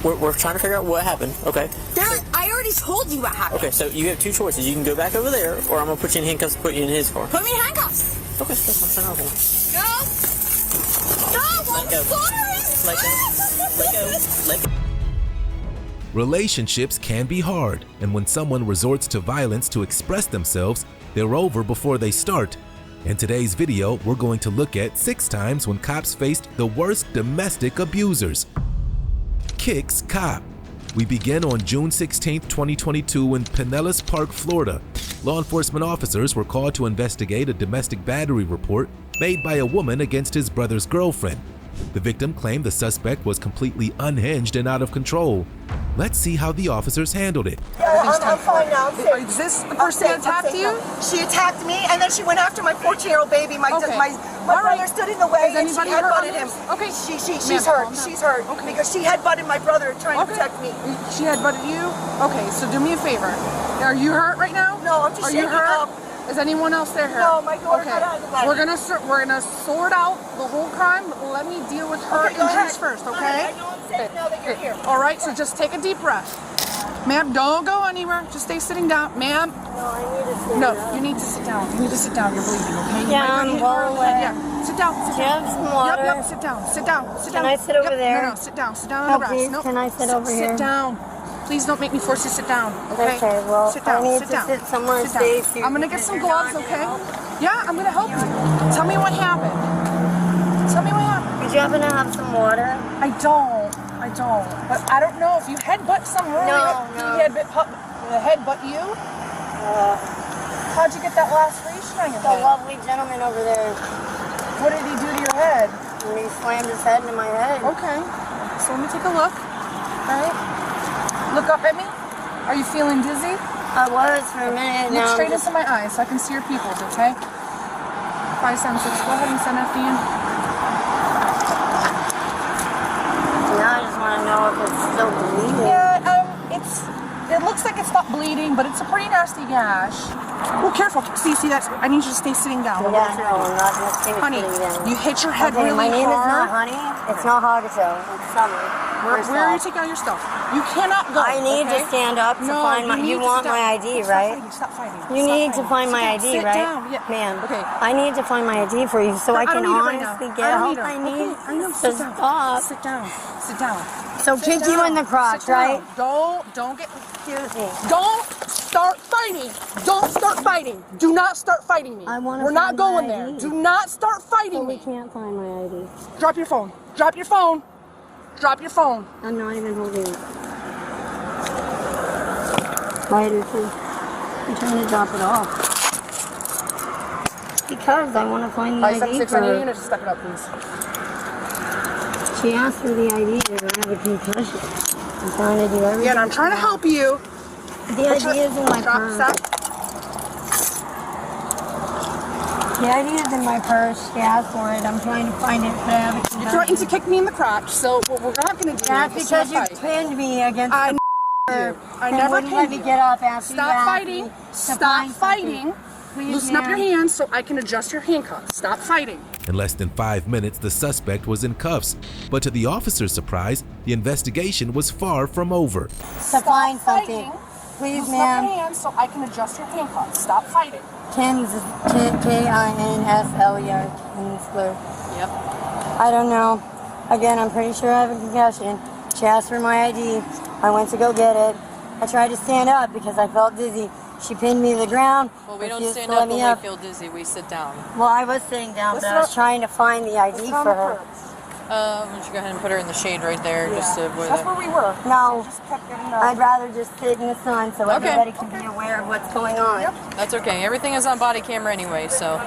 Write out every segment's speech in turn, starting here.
We're trying to figure out what happened. Okay. I already told you what happened. Okay, so you have two choices. You can go back over there, or I'm gonna put you in handcuffs and put you in his car. Put me in handcuffs. Okay, that's fine. Okay. No, I'm Let go. Let go. Let go. Relationships can be hard, and when someone resorts to violence to express themselves, they're over before they start. In today's video, we're going to look at 6 times when cops faced the worst domestic abusers. Kicks cop. We begin on June 16, 2022 in Pinellas Park, Florida. Law enforcement officers were called to investigate a domestic battery report made by a woman against his brother's girlfriend. The victim claimed the suspect was completely unhinged and out of control. Let's see how the officers handled it. I'm fine now. Is this the person that attacked you? She attacked me, and then she went after my 14-year-old baby. My brother stood in the way, and she headbutted him. Okay. She's hurt. She's hurt because she headbutted my brother trying to protect me. She headbutted you? Okay, so do me a favor. Are you hurt right now? No, I'm just shaking up. Is anyone else there hurt? No, my daughter got out of the bed. We're gonna sort out the whole crime. Let me deal with her injuries first, okay? I know I'm safe now that you're here. All right, so just take a deep breath. Ma'am, don't go anywhere. Just stay sitting down. Ma'am. No, I need to sit down. No, you need to sit down. You need to sit down. You're bleeding, okay? Yeah, I'm well aware. Yeah, sit down. Do you have some water? Yep, sit down. Sit down. Sit down. Can I sit over there? No, sit down. Sit down on the grass. Please, Nope. can I sit over here? Sit down. Please don't make me force you to sit down, okay? Okay, well, sit down. I need sit to down. sit somewhere sit down. safe. I'm gonna get some gloves, okay? Yeah, I'm gonna help you. Tell me what happened. Tell me what happened. Did you happen to have some water? I don't. But I don't know if you headbutt someone. No. Headbutt you? How'd you get that laceraration on your The head? lovely gentleman over there. What did he do to your head? And he slammed his head into my head. Okay. So let me take a look. All right. Look up at me. Are you feeling dizzy? I was for a minute. Look Now straight into my eyes so I can see your pupils, okay? 576. Go ahead and send that in. Now I just want to know if it's still bleeding. Yeah, it looks like it stopped bleeding, but it's a pretty nasty gash. Oh, careful. See that? I need you to stay sitting down. Yeah, no, I'm not going to stay Honey, sitting down. you hit your head Okay, really my name hard. is not Honey. It's not Hagato. It's Summer. Where are you taking all your stuff? You cannot go. I need okay? to stand up to find my. You want my ID, right? Stop fighting. You need to find my ID, sit right? Down. Yeah. Ma'am, Okay. I need to find my ID for you so I can don't need it right honestly now. get I don't help need it. I need. Okay, I know. to Sit down. stop. Sit down. Sit down. So kick you in the crotch, Sit down. right? Don't get. Excuse me. Don't start fighting. Don't start fighting. Do not start fighting me. I wanna We're not find my going there. ID. Do not start fighting We me. can't find my ID. Drop your phone. Drop your phone. Drop your phone. I'm not even holding it. Why did you? I'm trying to drop it off. Because I want to find the ID 576 for on your her. unit. Just step it up, please. She asked for the ID to have a concussion. I'm trying to do everything. Yeah, and I'm trying to help you. The ID is in my purse. Stop. The ID is in my purse. She asked for it. I'm trying to find it, but I have a You're concussion. threatening to kick me in the crotch, so what we're not going to do That's is because you fight. pinned me against I the you. I and never wouldn't let pinned me you. get up after you Stop asked fighting. me to Stop find fighting. something. Please, Loosen up your ma'am. hands so I can adjust your handcuffs. Stop fighting. In less than 5 minutes, the suspect was in cuffs. But to the officer's surprise, the investigation was far from over. To find something. Fighting. Please, Loosen up your ma'am. hands so I can adjust your handcuffs. Stop fighting. Kinsler. Yep. I don't know. Again, I'm pretty sure I have a concussion. She asked for my ID. I went to go get it. I tried to stand up because I felt diddy. She pinned me to the ground. Well, we don't refused stand to let up me when up. we feel dizzy. We sit down. Well, I was sitting down, but I was trying to find the ID for her. Why don't you go ahead and put her in the shade right there, just to avoid That's it. where we were. No, Just kept getting I'd rather just sit in the sun so Okay. everybody can be aware of what's going on. Yep. That's okay. Everything is on body camera anyway, so.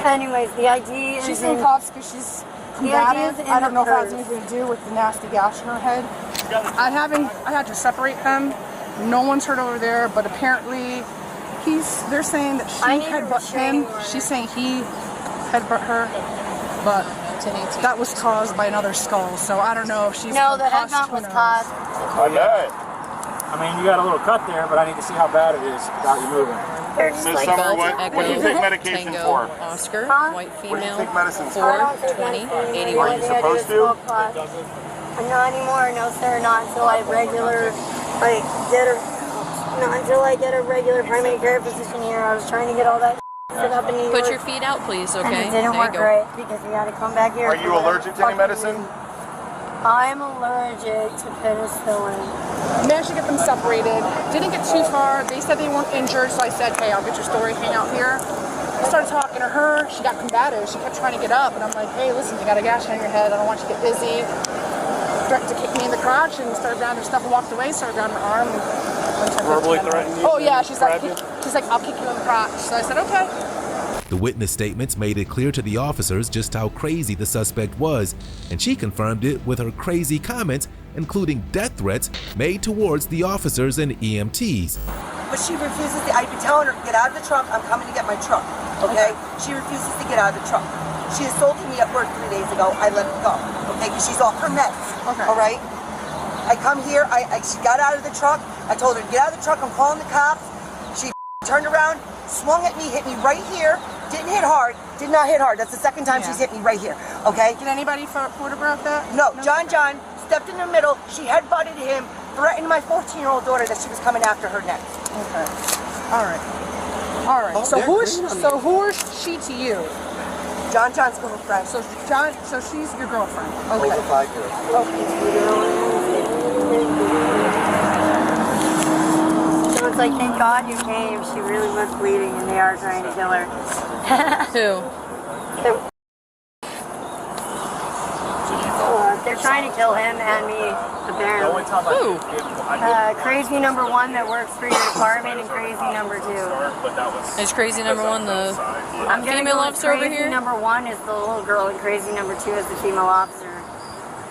Anyways, the ID is She's in... in cuffs because she's The combative. ID is in I don't know if the that has purse. anything to do with the nasty gash in her head. I had to separate them. No one's hurt over there, but apparently they're saying that she I need a headbutt restraining him. order. She's saying he headbutt her, but that was caused by another skull. So I don't know if she's No, the concussed, headbutt who was knows. caused. Okay. I mean, you got a little cut there, but I need to see how bad it is without you moving. They're just Miss like... Summer, Belt, what do you Echo, take medication Tango, for? Oscar, Huh? white What do you female, take medicine 4, for? 20, Are 81. you supposed to? Not anymore, no sir, not until I get a regular primary care physician here. I was trying to get all that set up in New York. Put your feet out, please, okay? And it didn't work right because we had to come back here. Are you allergic to any medicine? I'm allergic to penicillin. Managed to get them separated. Didn't get too far. They said they weren't injured, so I said, hey, I'll get your story, hang out here. I started talking to her. She got combative. She kept trying to get up, and I'm like, hey, listen, you got a gash on your head. I don't want you to get dizzy. Threatened to kick me in the crotch and started grabbing her stuff and walked away. Started grabbing her arm. Verbally threatened you? Oh yeah, she's like, I'll kick you in the crotch. So I said, okay. The witness statements made it clear to the officers just how crazy the suspect was, and she confirmed it with her crazy comments, including death threats made towards the officers and EMTs. But she refuses to, I've been telling her, get out of the truck, I'm coming to get my truck, okay? She refuses to get out of the truck. She assaulted me at work 3 days ago, I let her go, okay? Because she's off her meds, all right? I come here, she got out of the truck, I told her, get out of the truck, I'm calling the cops. She turned around, swung at me, hit me right here, didn't hit hard, did not hit hard. That's the second time she's hit me right here, okay? Did anybody photograph that? No, John stepped in the middle, she headbutted him, threatened my 14-year-old daughter that she was coming after her next. Okay. All right. So who is she to you? John's girlfriend. So she's your girlfriend. Okay. Over 5 years. So it's like, thank God you came. She really was bleeding and they are trying to kill her. Who? They're trying to kill him and me, apparently. Who? Crazy number 1 that works for your department and crazy number 2. Is crazy number 1 the I'm gonna female go with officer over crazy here? number 1 is the little girl and crazy number 2 is the female officer.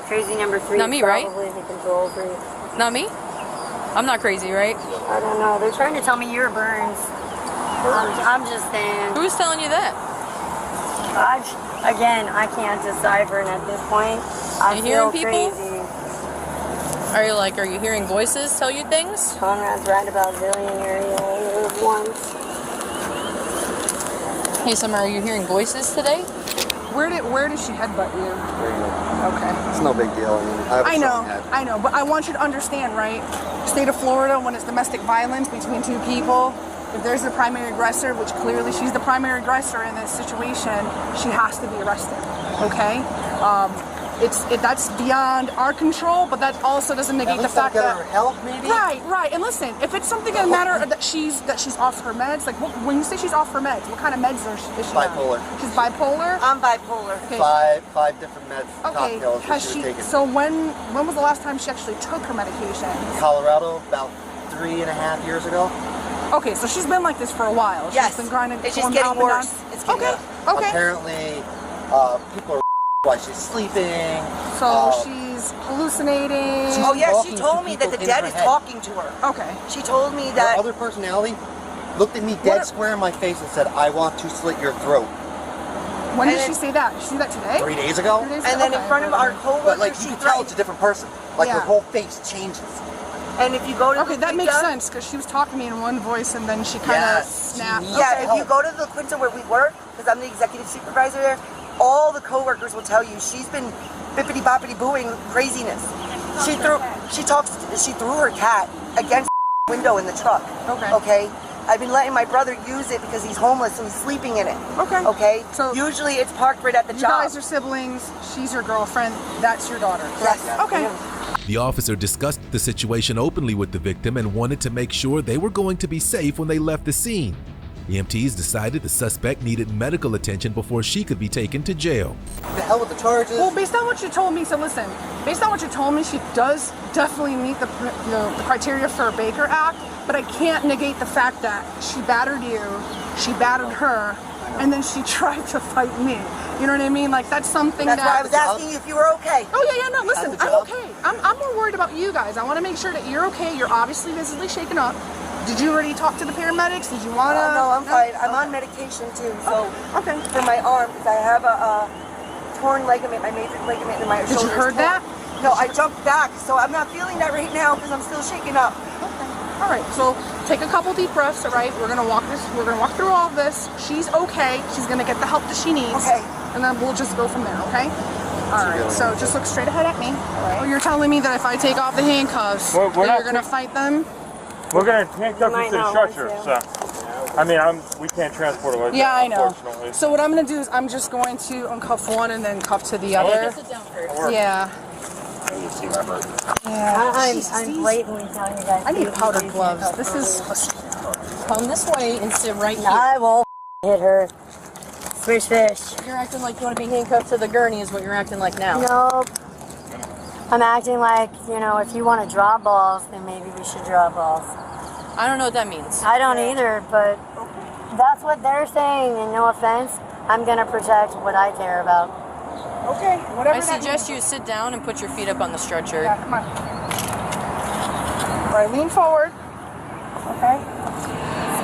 Crazy number 3 Not me, is right? probably the control freak. Not me? I'm not crazy, right? I don't know. They're trying to tell me you're Burns. I'm just saying. Who's telling you that? Again, I can't decipher, and at this point, I feel crazy. Are you hearing voices tell you things? Conrad's right about billionaire once. Hey, Summer, are you hearing voices today? Where did she headbutt you? Okay. It's no big deal. I know, but I want you to understand, right? State of Florida, when it's domestic violence between two people, if there's a primary aggressor, which clearly she's the primary aggressor in this situation, she has to be arrested, okay? That's beyond our control, but that also doesn't negate the fact that her help, maybe. Right. And listen, if it's something in a matter of that she's off her meds, like when you say she's off her meds, what kind of meds is she Bipolar. on? She's bipolar. I'm bipolar. Okay. Five different meds, cocktails that she was taking. So when was the last time she actually took her medication? Colorado, about 3.5 years ago. Okay, so she's been like this for a while. Yes. She's been grinding. It's just getting worse. It's getting worse. Okay. Apparently, people are while she's sleeping. So she's hallucinating. Oh yeah, she told me that the dead is talking to her. Okay. She told me Her that. other personality looked at me dead square in my face and said, "I want to slit your throat." When did she say that? Did she say that today? 3 days ago. And then in front of our coworkers, But you can tell it's a different person. Her whole face changes. And if you go to that makes sense because she was talking to me in one voice and then she kind of snapped. Yeah, if you go to the Quinta where we work, because I'm the executive supervisor there, all the coworkers will tell you she's been bippity boppity booing craziness. She threw her cat against the window in the truck. Okay. I've been letting my brother use it because he's homeless and he's sleeping in it. Okay. So usually it's parked right at the job. You guys are siblings. She's your girlfriend. That's your daughter. Correct? Yes. Okay. The officer discussed the situation openly with the victim and wanted to make sure they were going to be safe when they left the scene. EMTs decided the suspect needed medical attention before she could be taken to jail. The hell with the charges? Well, based on what you told me, she does definitely meet the criteria for a Baker Act, but I can't negate the fact that she battered you, she battered her, and then she tried to fight me. You know what I mean? That's something That's why I was asking you if you were okay. Oh, yeah, no, listen, I'm okay. I'm more worried about you guys. I want to make sure that you're okay. You're obviously visibly shaken up. Did you already talk to the paramedics? Did you want to? No, I'm fine. I'm on medication too. So for my arm, because I have a torn ligament, my major ligament in my shoulder. Did you heard that? No, I jumped back, so I'm not feeling that right now because I'm still shaking up. Okay. All right. So take a couple deep breaths. All right. We're gonna walk through all of this. She's okay. She's gonna get the help that she needs. Okay. And then we'll just go from there. Okay. Alright, so just look straight ahead at me. Alright. You're telling me that if I take off the handcuffs, We're that not you're gonna fight them? We're gonna handcuff you to the structure, so. I mean, we can't transport it like Yeah, that, I know. unfortunately. So what I'm gonna do is I'm just going to uncuff one and then cuff to the other. Sit down first. Yeah. I'm blatantly telling you guys. I need powdered gloves. This is Come this way and sit right here. I will hit her. Fish, fish. You're acting like you want to be handcuffed to the gurney is what you're acting like now. Nope. I'm acting like, you know, if you want to draw balls, then maybe we should draw balls. I don't know what that means. I don't either, but that's what they're saying, and no offense, I'm going to protect what I care about. okay. Whatever. I suggest you sit down and put your feet up on the stretcher. Yeah, come on. Alright, lean forward. Okay.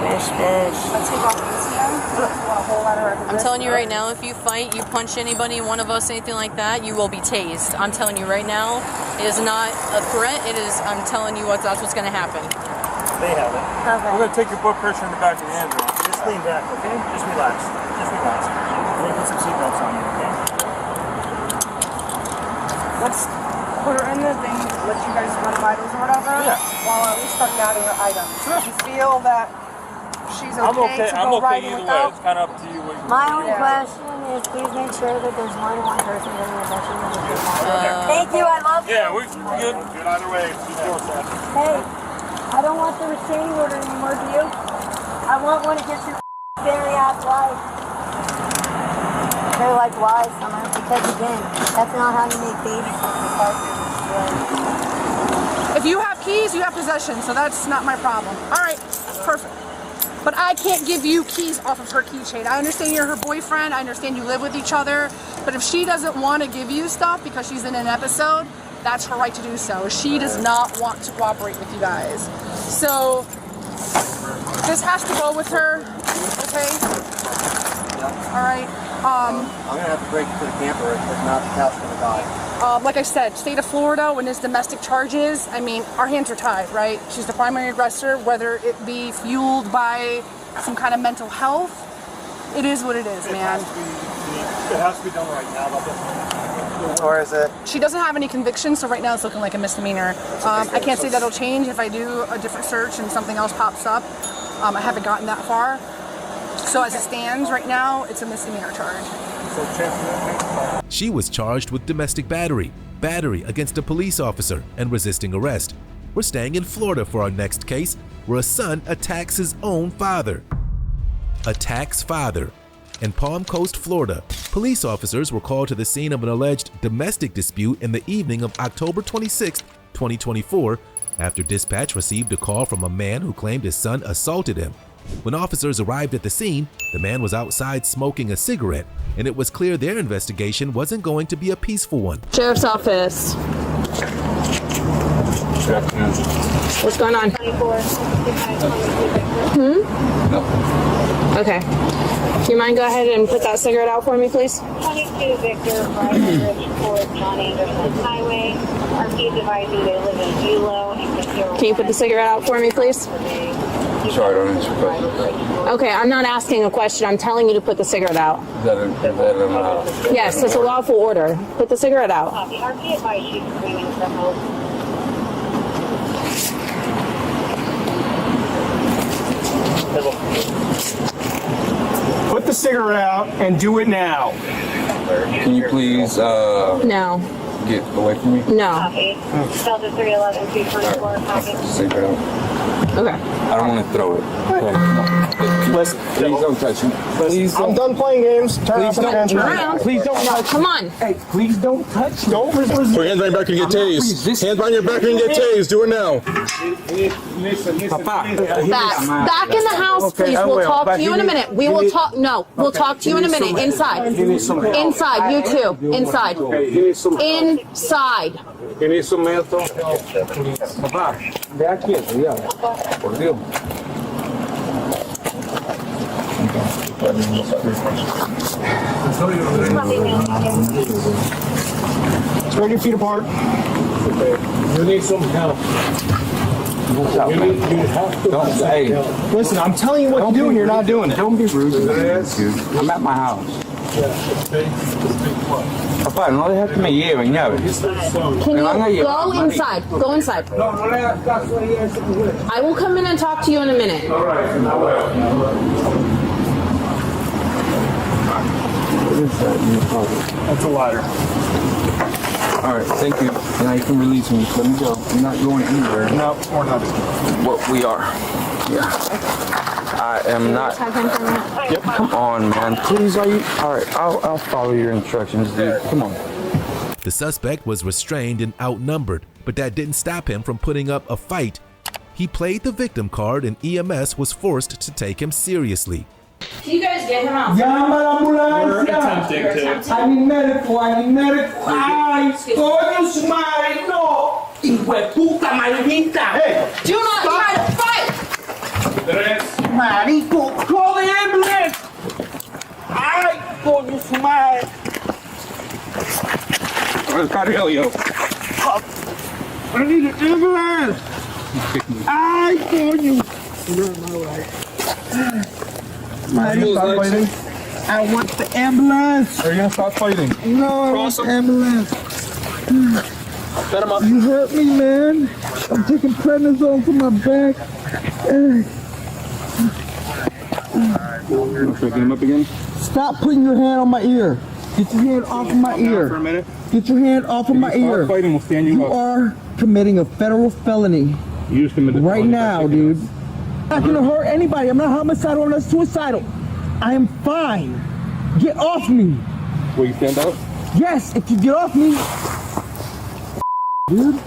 Fish, fish. Let's take off this again. A whole lot of I'm telling you right now, if you fight, you punch anybody, one of us, anything like that, you will be tased. I'm telling you right now, it is not a threat. It is. I'm telling you that's what's going to happen. They have it. Okay. We're gonna take your blood pressure in the back of your hands. Just lean back, okay? Just relax. Just relax. We're gonna put some seatbelts on you, okay? Let's put her in the thing, let you guys run vitals or whatever. Yeah. While we start gathering her items. Sure. If you feel that she's okay, I'm okay. to I'm go okay riding either way. without. It's kind of up to you. What you My only Yeah. question is, please make sure that there's more than one person getting the session. Thank you, I love you. Yeah, we're good. Good either way. Just go with that. Hey, I don't want the restraining order anymore, do you? I want one against your very ass wife. They're like, why, Summer? Because again, that's not how you make babies. If you have keys, you have possession, so that's not my problem. Alright, perfect. But I can't give you keys off of her keychain. I understand you're her boyfriend, I understand you live with each other, but if she doesn't want to give you stuff because she's in an episode, that's her right to do so. She does not want to cooperate with you guys. So, this has to go with her, okay? Alright, I'm gonna have to break it to the camper, if not, the cat's gonna die. like I said, state of Florida, when there's domestic charges, I mean, our hands are tied, right? She's the primary aggressor, whether it be fueled by some kind of mental health. It is what it is, man. It has to be done right now. Or is it? She doesn't have any convictions, so right now it's looking like a misdemeanor. I can't say that'll change if I do a different search and something else pops up. I haven't gotten that far. So as it stands right now, it's a misdemeanor charge. She was charged with domestic battery, battery against a police officer, and resisting arrest. We're staying in Florida for our next case, where a son attacks his own father. Attacks father. In Palm Coast, Florida, police officers were called to the scene of an alleged domestic dispute in the evening of October 26, 2024, after dispatch received a call from a man who claimed his son assaulted him. When officers arrived at the scene, the man was outside smoking a cigarette, and it was clear their investigation wasn't going to be a peaceful one. Sheriff's Office. What's going on? Okay. Do you mind go ahead and put that cigarette out for me, please? 22 Victor, Brian Rich Ford, John Anderson Highway. RP advising they live in Hilo and Can you put the cigarette out for me, please? Sorry, I don't answer questions. Okay, I'm not asking a question. I'm telling you to put the cigarette out. Is that an Yes, it's a lawful order. Put the cigarette out. The RP advised you screaming for help. Put the cigarette out and do it now. Can you please No. get away from me? No. Copy. Delta 311, 324, copy. Cigarette out. Okay. I don't want to throw it. Listen, Please don't touch me. Please I'm don't. done playing games. Turn off the hands. around. Please don't touch. Come on. Hey, please don't touch. Don't resist. Put your hands behind your back and get tased. Hands behind your back and get tased. Do it now. Back in the house, please. We'll talk to you in a minute. We will talk. No, we'll talk to you in a minute. Inside. Inside. You too. Inside. Inside. You need some mental. Papá, ve aquí, ya. Por Dios. Spread your feet apart. You need some help. You have to. Hey, Listen, I'm telling you what to do and you're not doing it. don't be rude. I'm at my house. Papá, no dejes que me lleven, ya ves. Can you go inside? Go inside. I will come in and talk to you in a minute. That's a ladder. All right, thank you. Now you can release me. Let me go. I'm not going anywhere. No, we're not. What we are. Yeah. I am not. Yep. Come on, man. Please, are you? All right, I'll follow your instructions, dude. Come on. The suspect was restrained and outnumbered, but that didn't stop him from putting up a fight. He played the victim card and EMS was forced to take him seriously. Can you guys get him out? Llama la We're ambulancia. attempting to. I need medical. Ay, coño su madre, no. Hijo de puta maldita. Hey, Do not try to fight! marico, call the ambulance. Ay, coño su madre. Carrillo. I need an ambulance. Ay, coño. Stop fighting. I want the ambulance. Are you gonna stop fighting? No, I want the ambulance. Set him up. You hurt me, man. I'm taking prednisone for my back. Picking him up again? Stop putting your hand on my ear. Get your hand off of my ear. For a minute. Get your hand off of my ear. Stop fighting. We'll stand you You up. are committing a federal felony You just committed right now, dude. I'm not gonna hurt anybody. I'm not homicidal. I'm not suicidal. I am fine. Get off me. Will you stand up? Yes, if you get off me. Dude.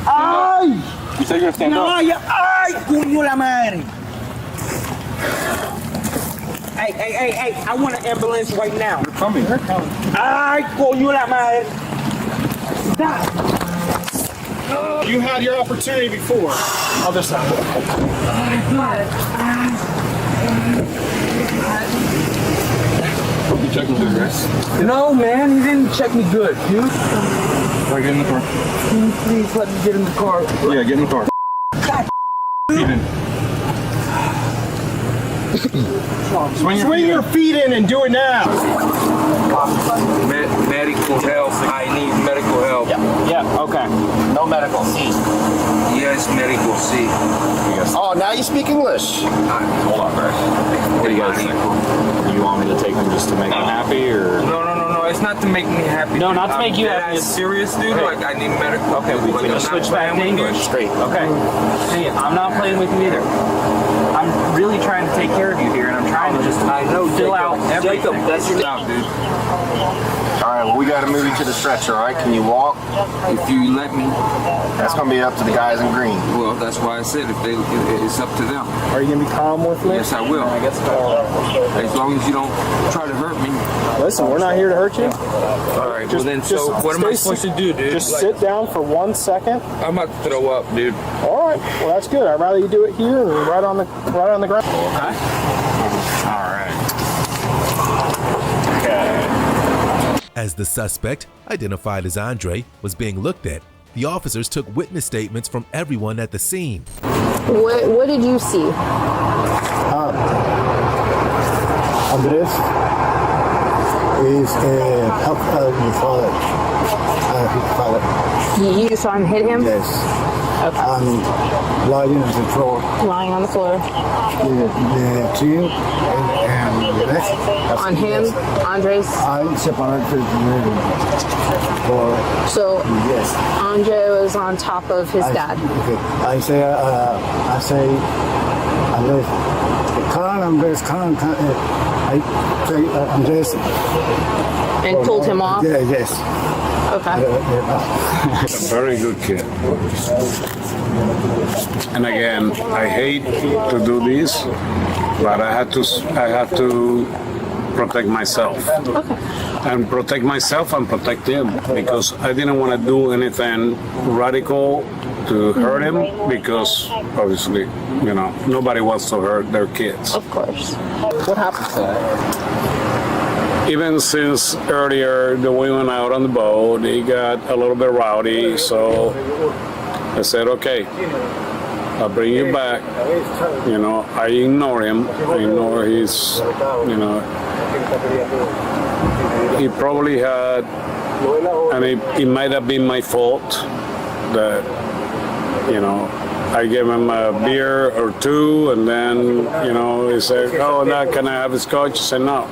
Ay! You said you're gonna stand up. Ay, ay, coño la madre. Hey, I want an ambulance right now. They're coming. Ay, coño la madre. Stop. You had your opportunity before. Other side. You checking good, right? No, man, he didn't check me good, dude. All right, get in the car. Can you please let me get in the car? Yeah, get in the car. Swing your feet in and do it now. Medical help. I need medical help. Yeah, okay. No medical. C. Yes, medical. See. Oh, now you speak English. Hold on, Bryce. What do you guys think? You want me to take him just to make him happy, or? No. It's not to make me happy. No, not to make you happy. It's serious, dude. Okay. Like I need medical. Okay, we can switch back to English. Straight. Okay. Hey, I'm not playing with you either. I'm really trying to take care of you here, and I'm trying to just fill out everything. That's your job, dude. All right, well, we got to move you to the stretcher, all right? Can you walk? If you let me. That's going to be up to the guys in green. Well, that's why I said it's up to them. Are you gonna be calm with me? Yes, I will. I guess As long as you don't try to hurt me. Listen, we're not here to hurt you. All right. Well then, so what am I supposed to do, dude? Just sit down for 1 second. I'm about to throw up, dude. All right. Well, that's good. I'd rather you do it here and right on the ground. Okay. All right. Okay. As the suspect, identified as Andre, was being looked at, the officers took witness statements from everyone at the scene. What did you see? Andres is help your father. His father. You saw him hit him? Yes. Okay. Lying on the floor. Lying on the floor. The team and the rest. On him? Andres? I separated for. So Yes. Andre was on top of his dad. Okay. I say Andres. Andres. I say Andres. And pulled him off? Yeah. Yes. Okay. A very good kid. And again, I hate to do this, but I had to protect myself. Okay. And protect myself and protect him, because I didn't want to do anything radical to hurt him, because obviously, nobody wants to hurt their kids. Of course. What happened to that? Even since earlier, the we went out on the boat, he got a little bit rowdy, so I said, okay, I'll bring you back. You know, I ignore him. I ignore his, you know, he probably had, and it might have been my fault that, you know, I gave him a beer or two, and then, you know, he said, oh, now can I have a scotch? I said, no.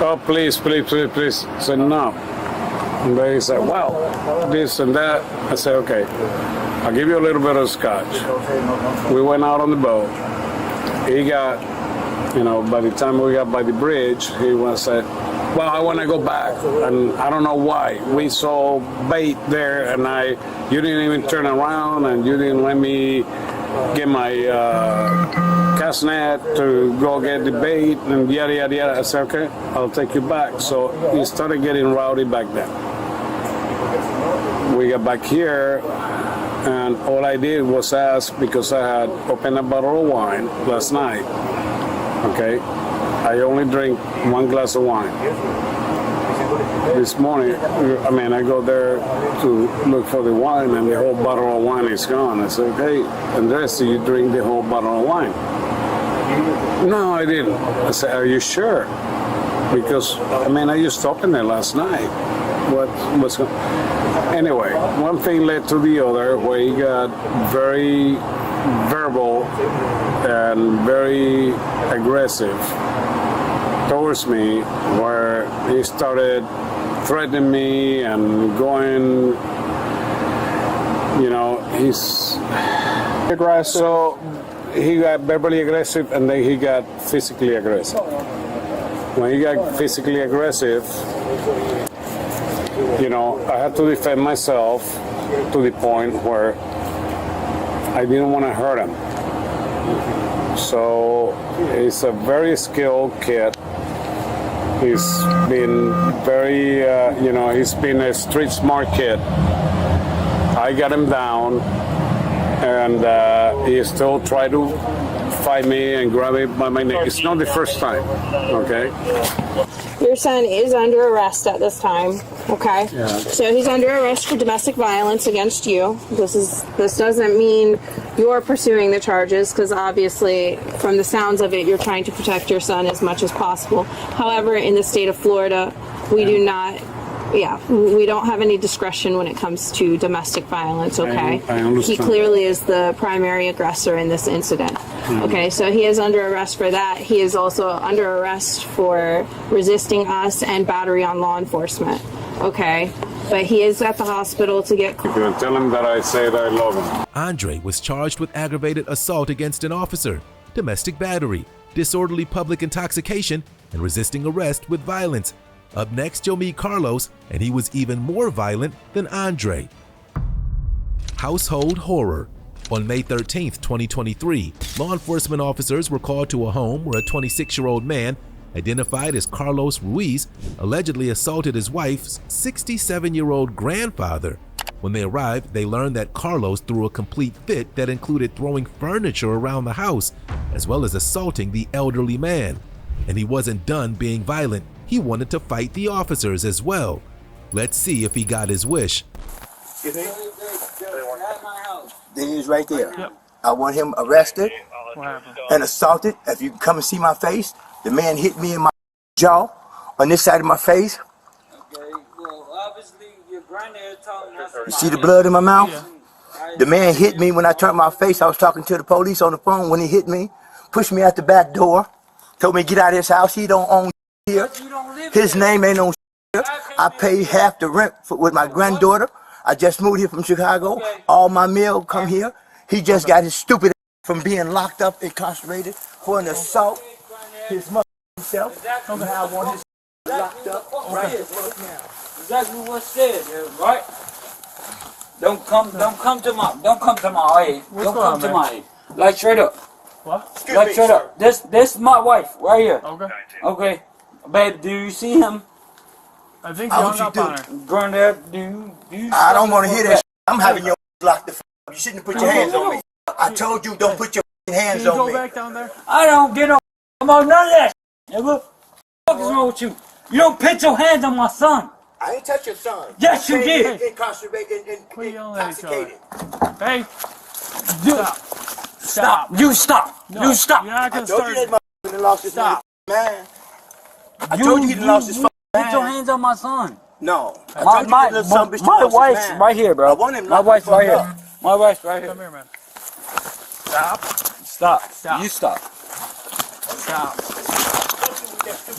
Oh, please, please, please, please. I said, no. And then he said, well, this and that. I said, okay, I'll give you a little bit of scotch. We went out on the boat. He got, you know, by the time we got by the bridge, he said, well, I want to go back, and I don't know why. We saw bait there, and you didn't even turn around, and you didn't let me get my cast net to go get the bait, and yada, yada, yada. I said, okay, I'll take you back. So he started getting rowdy back then. We got back here, and all I did was ask, because I had opened a bottle of wine last night, okay? I only drink one glass of wine. This morning, I mean, I go there to look for the wine, and the whole bottle of wine is gone. I said, okay, Andres, do you drink the whole bottle of wine? No, I didn't. I said, are you sure? Because, I mean, I just opened it last night. What's going on? Anyway, one thing led to the other, where he got very verbal and very aggressive towards me, where he started threatening me and going, you know, he's aggressive. So he got verbally aggressive, and then he got physically aggressive. When he got physically aggressive, you know, I had to defend myself to the point where I didn't want to hurt him. So he's a very skilled kid. He's been very, you know, he's been a street smart kid. I got him down, and he still tried to fight me and grab me by my neck. It's not the first time, okay? Your son is under arrest at this time, okay? Yeah. So he's under arrest for domestic violence against you. This doesn't mean you're pursuing the charges, because obviously, from the sounds of it, you're trying to protect your son as much as possible. However, in the state of Florida, we do not, we don't have any discretion when it comes to domestic violence, okay? I understand. He clearly is the primary aggressor in this incident. Okay, so he is under arrest for that. He is also under arrest for resisting us and battery on law enforcement. Okay, but he is at the hospital to get... You can tell him that I say that I love him. Andre was charged with aggravated assault against an officer, domestic battery, disorderly public intoxication, and resisting arrest with violence. Up next, you'll meet Carlos, and he was even more violent than Andre. Household horror. On May 13, 2023, law enforcement officers were called to a home where a 26-year-old man, identified as Carlos Ruiz, allegedly assaulted his wife's 67-year-old grandfather. When they arrived, they learned that Carlos threw a complete fit that included throwing furniture around the house, as well as assaulting the elderly man. And he wasn't done being violent. He wanted to fight the officers as well. Let's see if he got his wish. Then he was right there. Yep. I want him arrested and assaulted. If you come and see my face, the man hit me in my jaw on this side of my face. Okay, well, obviously your granddad told us. You see the blood in my mouth? Yeah. The man hit me when I turned my face. I was talking to the police on the phone when he hit me, pushed me out the back door, told me to get out of his house. He don't own here. His name ain't on here. I paid half the rent with my granddaughter. I just moved here from Chicago. All my mail come here. He just got his stupid from being locked up, incarcerated for an assault. His mother himself. Now I want his locked up right here. Exactly what said, right? Don't come to my aid. Don't come to my aid. Like straight up. What? Like straight up. This is my wife right here. Okay. Okay. Babe, do you see him? I think you hung up on her. Granddad, do you I don't want to hear that shit. I'm having your locked the f***. You shouldn't put your hands on me. I told you don't put your hands on me. Can you go back down there? I don't get on none of that shit, nigga. What is wrong with you? You don't put your hands on my son. I ain't touch your son. Yes, you did. Incarcerated and intoxicated. Hey, stop. Stop. You stop. No, You stop. You're not I gonna told start. you that motherfucker lost his Stop. man. I told you he done lost his fucking Get your man. hands on my son. No. I My, told you my, that little son of a bitch my lost his wife's man. right here, I bro. want him My locked wife's the fuck right here. up. My wife's right here. Come here, man. Stop. Stop. Stop. You stop. Stop.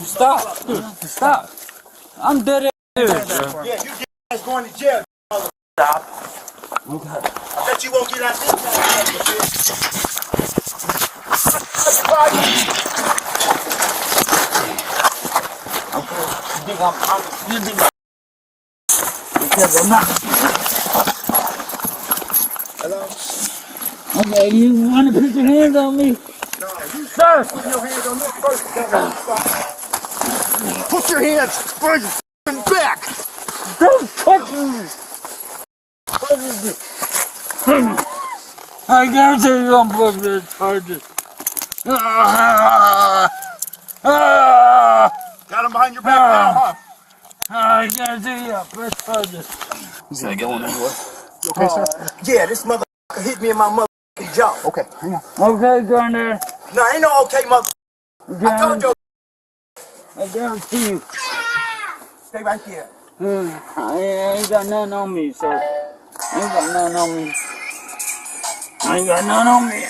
Stop. Stop. I'm dead ass. Yeah, you get ass going to jail. Stop. I bet you won't get out this You think I'm because I'm not. Hello? Okay, you want to put your hands on me? No, you Sir! put your hands on me first. Put your hands on your f***ing back. Don't touch me! What is it? I guarantee you don't put this charges. Got him behind your back now, huh? I guarantee you press charges. He's not going anywhere. You okay, sir? Yeah, this motherfucker hit me in my motherfucking jaw. Okay, hang on. Okay, Garner. No, ain't no okay, motherfucker. I told you. I guarantee you. Stay right there. I ain't got nothing on me, sir. I ain't got nothing on me. I ain't got nothing on me.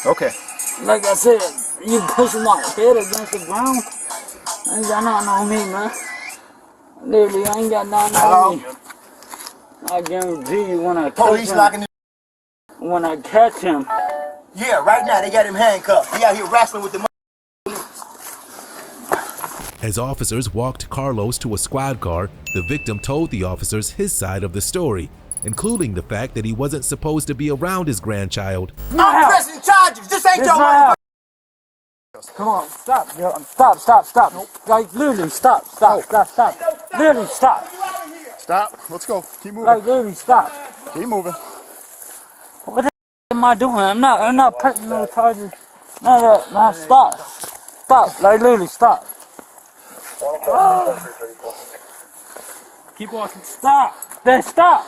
Okay. Like I said, you push my head against the ground. I ain't got nothing on me, man. Literally, I ain't got nothing on me. I guarantee you when I catch Police him. locking him. When I catch him. Yeah, right now they got him handcuffed. He out here wrestling with the As officers walked Carlos to a squad car, the victim told the officers his side of the story, including the fact that he wasn't supposed to be around his grandchild. I'm pressing charges. This ain't your motherfucker. Come on, stop, yo. Stop. Nope. Like, literally, stop. Literally, stop. Stop. Let's go. Keep moving. Like, literally, stop. Keep moving. What the am I doing? I'm not pressing no charges. No, stop. Stop. Like, literally, stop. Keep walking. Stop. Then stop.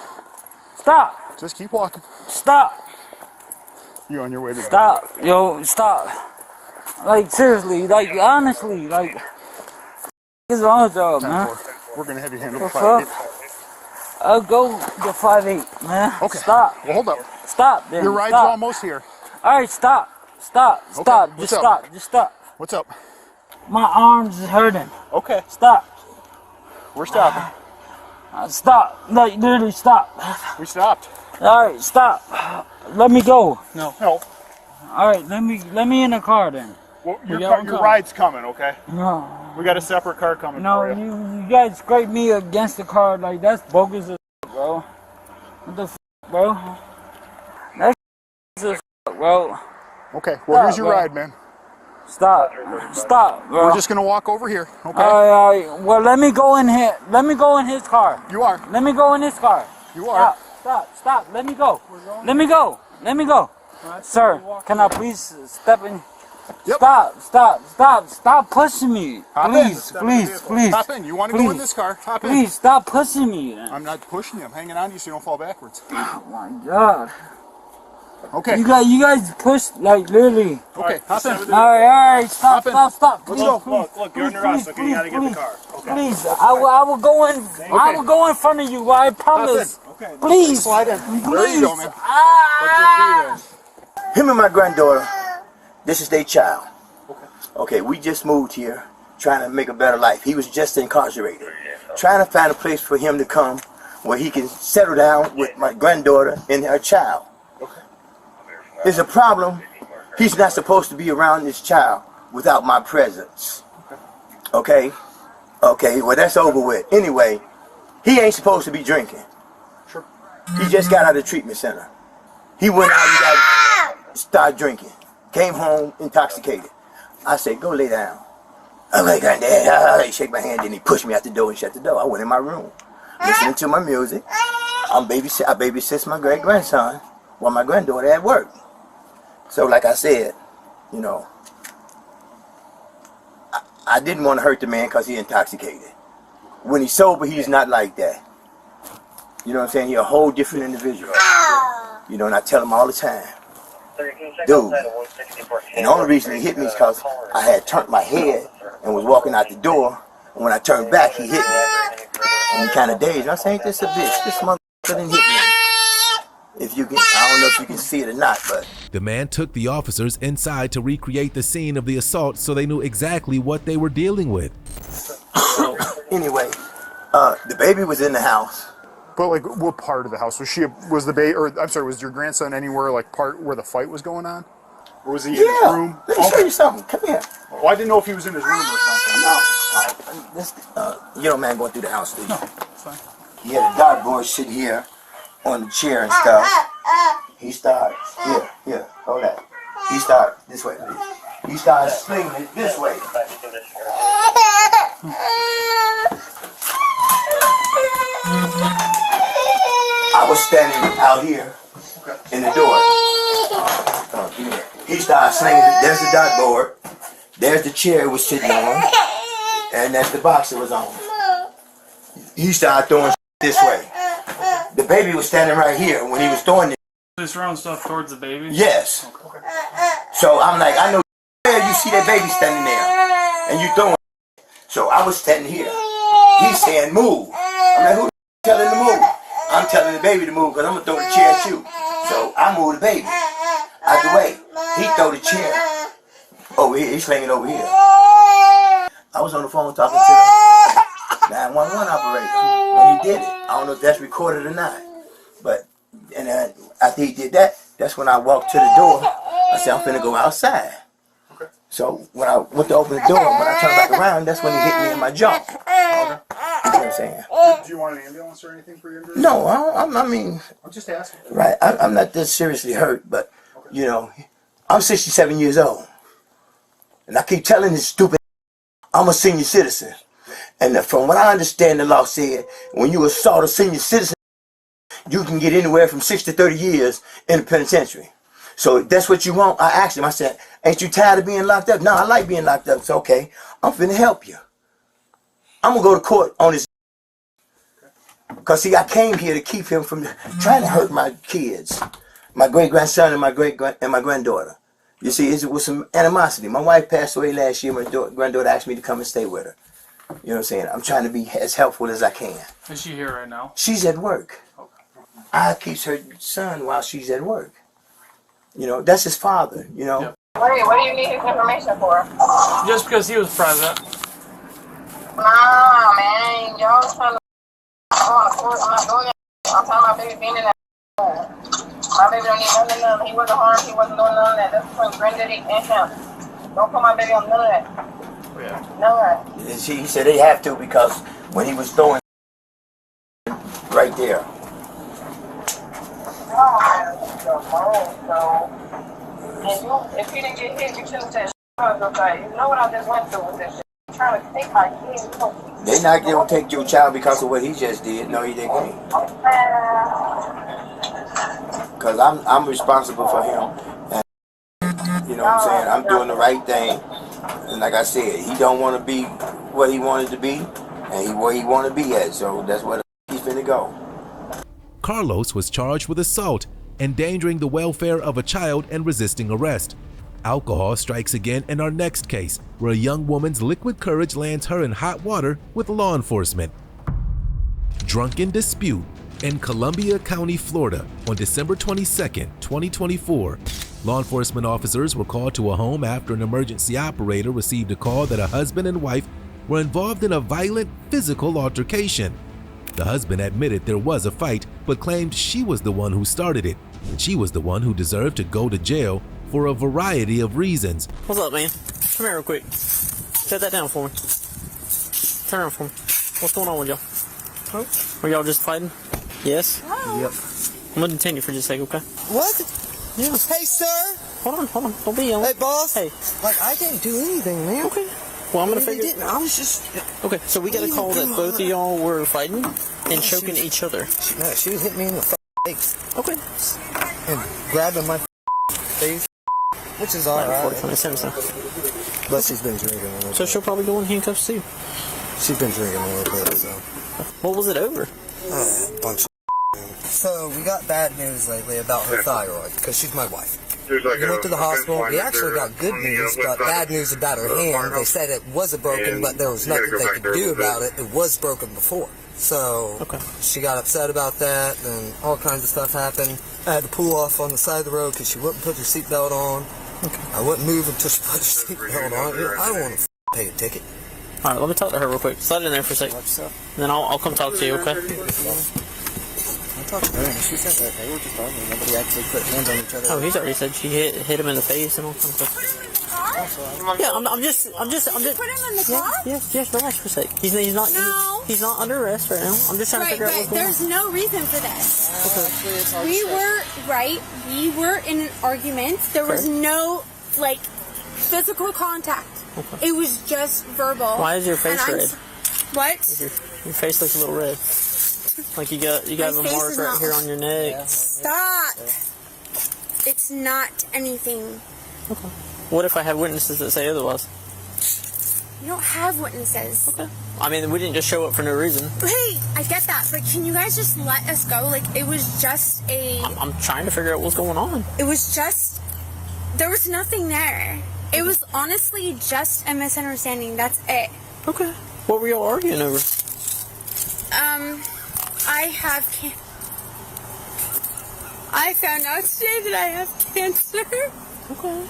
Stop. Just keep walking. Stop. You're on your way to Stop. Yo, stop. Like, seriously, like, honestly, like, what's wrong with y'all, man? We're going to have you handle the What's fight. I'll go to 5'8", man. Okay. Stop. Well, hold up. Stop, then. Your ride's Stop. almost here. All right, stop. Stop. Okay. Stop. What's Just up? stop. Just stop. What's up? My arms is hurting. Okay. Stop. We're stopping. Stop. Like, literally, stop. We stopped. All right, stop. Let me go. No. All right, let me in the car then. Well, your ride's coming, okay? No. We got a separate car coming No, for you. you guys scrape me against the car like that's bogus as bro. What the bro? That's as bro. Okay, well, here's your ride, man. Stop, bro. We're just gonna walk over here, okay? All right. Well, let me go in here. Let me go in his car. You are. Let me go in his car. You are. Stop. Let me go. Let me go. Sir, can I please step in? Yep. Stop pushing me. Please. Hop in. You want to go in this car? Hop in. Please, stop pushing me. I'm not pushing you. I'm hanging on to you so you don't fall backwards. Oh my God. Okay. You guys push like literally. Okay, hop in. All right. Stop. Let's Please, go. Look, you're under arrest. Okay, you gotta get in the car. Okay. Please, I will go in. I will go in front of you. I promise. Okay. Please. Slide in. There you go, man. Him and my granddaughter, this is their child. Okay, we just moved here trying to make a better life. He was just incarcerated. Trying to find a place for him to come where he can settle down with my granddaughter and her child. There's a problem. He's not supposed to be around this child without my presence. Okay? Okay, well that's over with. Anyway, he ain't supposed to be drinking. He just got out of the treatment center. He went out and started drinking. Came home intoxicated. I said, go lay down. Okay, granddad. He shake my hand, then he pushed me out the door and shut the door. I went in my room, listening to my music. I babysit my great-grandson while my granddaughter at work. So like I said, you know, I didn't want to hurt the man because he's intoxicated. When he's sober, he's not like that. You know what I'm saying? He's a whole different individual. You know, and I tell him all the time. dude. And the only reason he hit me is because I had turned my head and was walking out the door. And when I turned back, he hit me. And he kind of dazed. And I said, ain't this a bitch? This motherfucker didn't hit me. If you can, I don't know if you can see it or not, but. The man took the officers inside to recreate the scene of the assault so they knew exactly what they were dealing with. Anyway, the baby was in the house. But like, what part of the house was the baby? Or I'm sorry, was your grandson anywhere like part where the fight was going on, or was he in his room? Let me show you something. Come here. Well, I didn't know if he was in his room or something. No, you know, man, going through the house, dude. No, it's fine. He had a dartboard sitting here on the chair and stuff. He started here, hold that. He started this way, please. He started swinging it this way. I was standing out here in the door. He started slinging it. There's the dartboard. There's the chair it was sitting on. And that's the box it was on. He started throwing this way. The baby was standing right here when he was throwing it. Just throwing stuff towards the baby? Yes. So I'm like, I know you see that baby standing there. And you throwing it. So I was standing here. He's saying move. I'm like, who the telling him to move? I'm telling the baby to move because I'm going to throw the chair at you. So I move the baby out the way. He throw the chair over here. He's slinging over here. I was on the phone talking to the 911 operator when he did it. I don't know if that's recorded or not. But and after he did that, that's when I walked to the door. I said, I'm finna go outside. So when I went to open the door, when I turned back around, that's when he hit me in my jaw. You know what I'm saying? Do you want an ambulance or anything for your injury? No, I mean... I'm just asking. Right, I'm not that seriously hurt, but, you know, I'm 67 years old. And I keep telling this stupid I'm a senior citizen. And from what I understand, the law said, when you assault a senior citizen, you can get anywhere from 6 to 30 years in the penitentiary. So if that's what you want, I asked him, I said, ain't you tired of being locked up? No, I like being locked up. It's okay. I'm finna help you. I'm gonna go to court on this. Because see, I came here to keep him from trying to hurt my kids. My great-grandson and my granddaughter. You see, it was some animosity. My wife passed away last year. My granddaughter asked me to come and stay with her. You know what I'm saying? I'm trying to be as helpful as I can. Is she here right now? She's at work. I keep her son while she's at work. You know, that's his father, you know. Yep. What do you need his information for? Just because he was present. Nah, man. Y'all trying to... I'm not doing that. I'm telling my baby being in that... My baby don't need none of them. He wasn't harmed. He wasn't doing none of that. That's between granddaddy and him. Don't put my baby on none of that. Yeah. None of that. He said they have to because when he was throwing right there. No, man. So, if he didn't get hit, you shouldn't have said shit. You know what I just went through with this shit. I'm trying to take my kids. They're not going to take your child because of what he just did. No, he didn't. Because I'm responsible for him. And, you know what I'm saying? I'm doing the right thing. And like I said, he don't want to be what he wanted to be. And where he want to be at. So that's where he's finna go. Carlos was charged with assault, endangering the welfare of a child, and resisting arrest. Alcohol strikes again in our next case, where a young woman's liquid courage lands her in hot water with law enforcement. Drunken dispute in Columbia County, Florida on December 22, 2024. Law enforcement officers were called to a home after an emergency operator received a call that a husband and wife were involved in a violent physical altercation. The husband admitted there was a fight, but claimed she was the one who started it, and she was the one who deserved to go to jail for a variety of reasons. What's up, man? Come here real quick. Set that down for me. Turn around for me. What's going on with y'all? Huh? Were y'all just fighting? Yes? No. Yep. I'm gonna detain you for just a second, okay? What? Yeah. Hey, sir. Hold on. Don't be young. Hey, boss. Hey. Like, I didn't do anything, man. Okay. Well, I'm gonna figure. I was just. Okay, so we got a call that both of y'all were fighting and choking each other. No, she was hitting me in the face. Okay. And grabbing my face, which is alright. 45 cents now. But she's been drinking a little bit. So she'll probably go in handcuffs too. She's been drinking a little bit, so. What was it over? A bunch of. So we got bad news lately about her thyroid, because she's my wife. We went to the hospital. We actually got good news, but bad news about her hand. They said it wasn't broken, but there was nothing they could do about it. It was broken before. So she got upset about that, and all kinds of stuff happened. I had to pull off on the side of the road because she wouldn't put her seatbelt on. I wouldn't move until she put her seatbelt on. I don't want to pay a ticket. All right, let me talk to her real quick. Slide in there for a second. And then I'll come talk to you, okay? I talked to her, and she said that they were just arguing. Nobody actually put hands on each other. Oh, he's already said she hit him in the face and all kinds of stuff. Yeah, I'm just. Put him in the car? Yes, relax for a sec. He's not under arrest right now. I'm just trying to figure out what's going on. There's no reason for this. We were in an argument. There was no physical contact. It was just verbal. Why is your face red? What? Your face looks a little red. Like you got a mark right here on your neck. Stop. It's not anything. Okay. What if I have witnesses that say otherwise? You don't have witnesses. Okay. I mean, we didn't just show up for no reason. Hey, I get that, but can you guys just let us go? It was just a... I'm trying to figure out what's going on. It was just... There was nothing there. It was honestly just a misunderstanding. That's it. Okay. What were y'all arguing over? I found out today that I have cancer. Okay.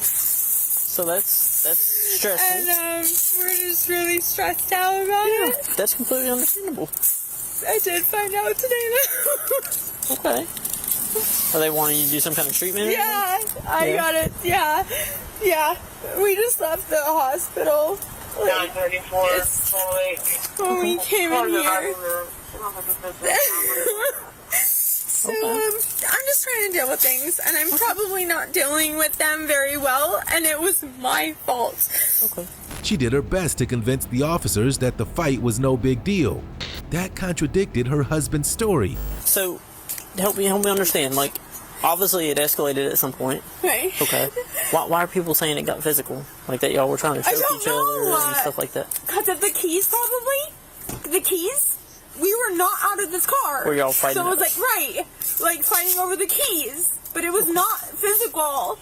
So that's stressful. And we're just really stressed out about it. That's completely understandable. I did find out today though. Okay. Are they wanting you to do some kind of treatment? Yeah, I got it. Yeah. We just left the hospital. 934. When we came in here. So, I'm just trying to deal with things, and I'm probably not dealing with them very well, and it was my fault. Okay. She did her best to convince the officers that the fight was no big deal. That contradicted her husband's story. So, help me understand. Obviously it escalated at some point. Right. Okay. Why are people saying it got physical? Like that y'all were trying to choke each other and stuff like that? Because of the keys, probably? The keys? We were not out of this car. Were y'all fighting? So it was fighting over the keys. But it was not physical.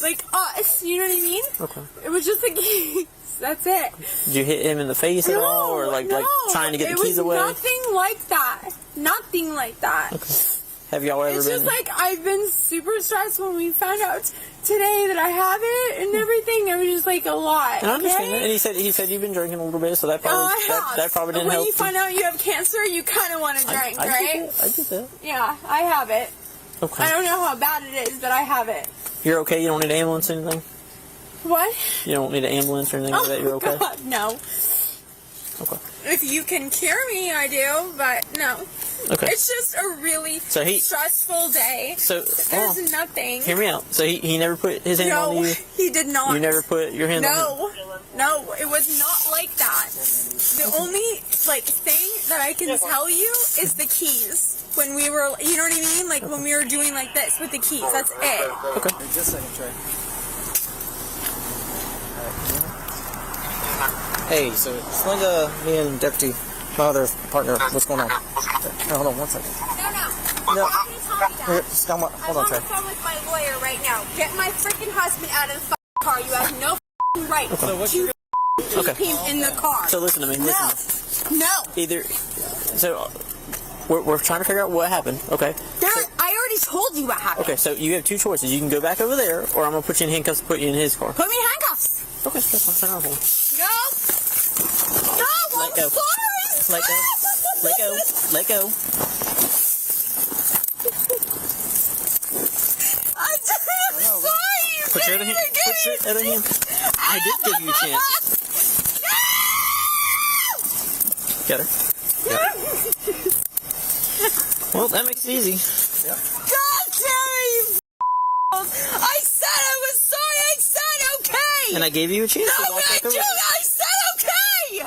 Like us, you know what I mean? Okay. It was just the keys. That's it. Did you hit him in the face at all? Or like trying to get the keys away? Nothing like that. Nothing like that. Okay. Have y'all ever been? It's just I've been super stressed when we found out today that I have it and everything. It was just a lot. And I understand that. And he said you've been drinking a little bit, so that probably that probably didn't help. When you find out you have cancer, you kind of want to drink, right? I get that. Yeah, I have it. Okay. I don't know how bad it is, but I have it. You're okay? You don't need an ambulance or anything? What? You don't need an ambulance or anything like that? You're okay? God, no. Okay. If you can cure me, I do, but no. Okay. It's just a really stressful day. So there's nothing. Hear me out. So he never put his hand on you? No, he did not. You never put your hand on him? No, it was not like that. The only thing that I can tell you is the keys. When we were, you know what I mean? When we were doing this with the keys. That's it. Okay. Just a second, Trey. Hey, so explain to me and Deputy, my other partner, what's going on. Hold on 1 second. No. Hold on, Trey. I'm on the phone with my lawyer right now. Get my freaking husband out of the car. You have no right to keep him in the car. So listen to me. No. So we're trying to figure out what happened. Okay. I already told you what happened. Okay, so you have two choices. You can go back over there, or I'm gonna put you in handcuffs and put you in his car. Put me in handcuffs. Okay, that's fine. Turn around for me. No. Let go. Sorry. Let go. Let go. I'm sorry. Put your other hand. I did give you a chance. Got her. Yep. Well, that makes it easy. God damn you! I said I was sorry. I said okay. And I gave you a chance. No, I said okay.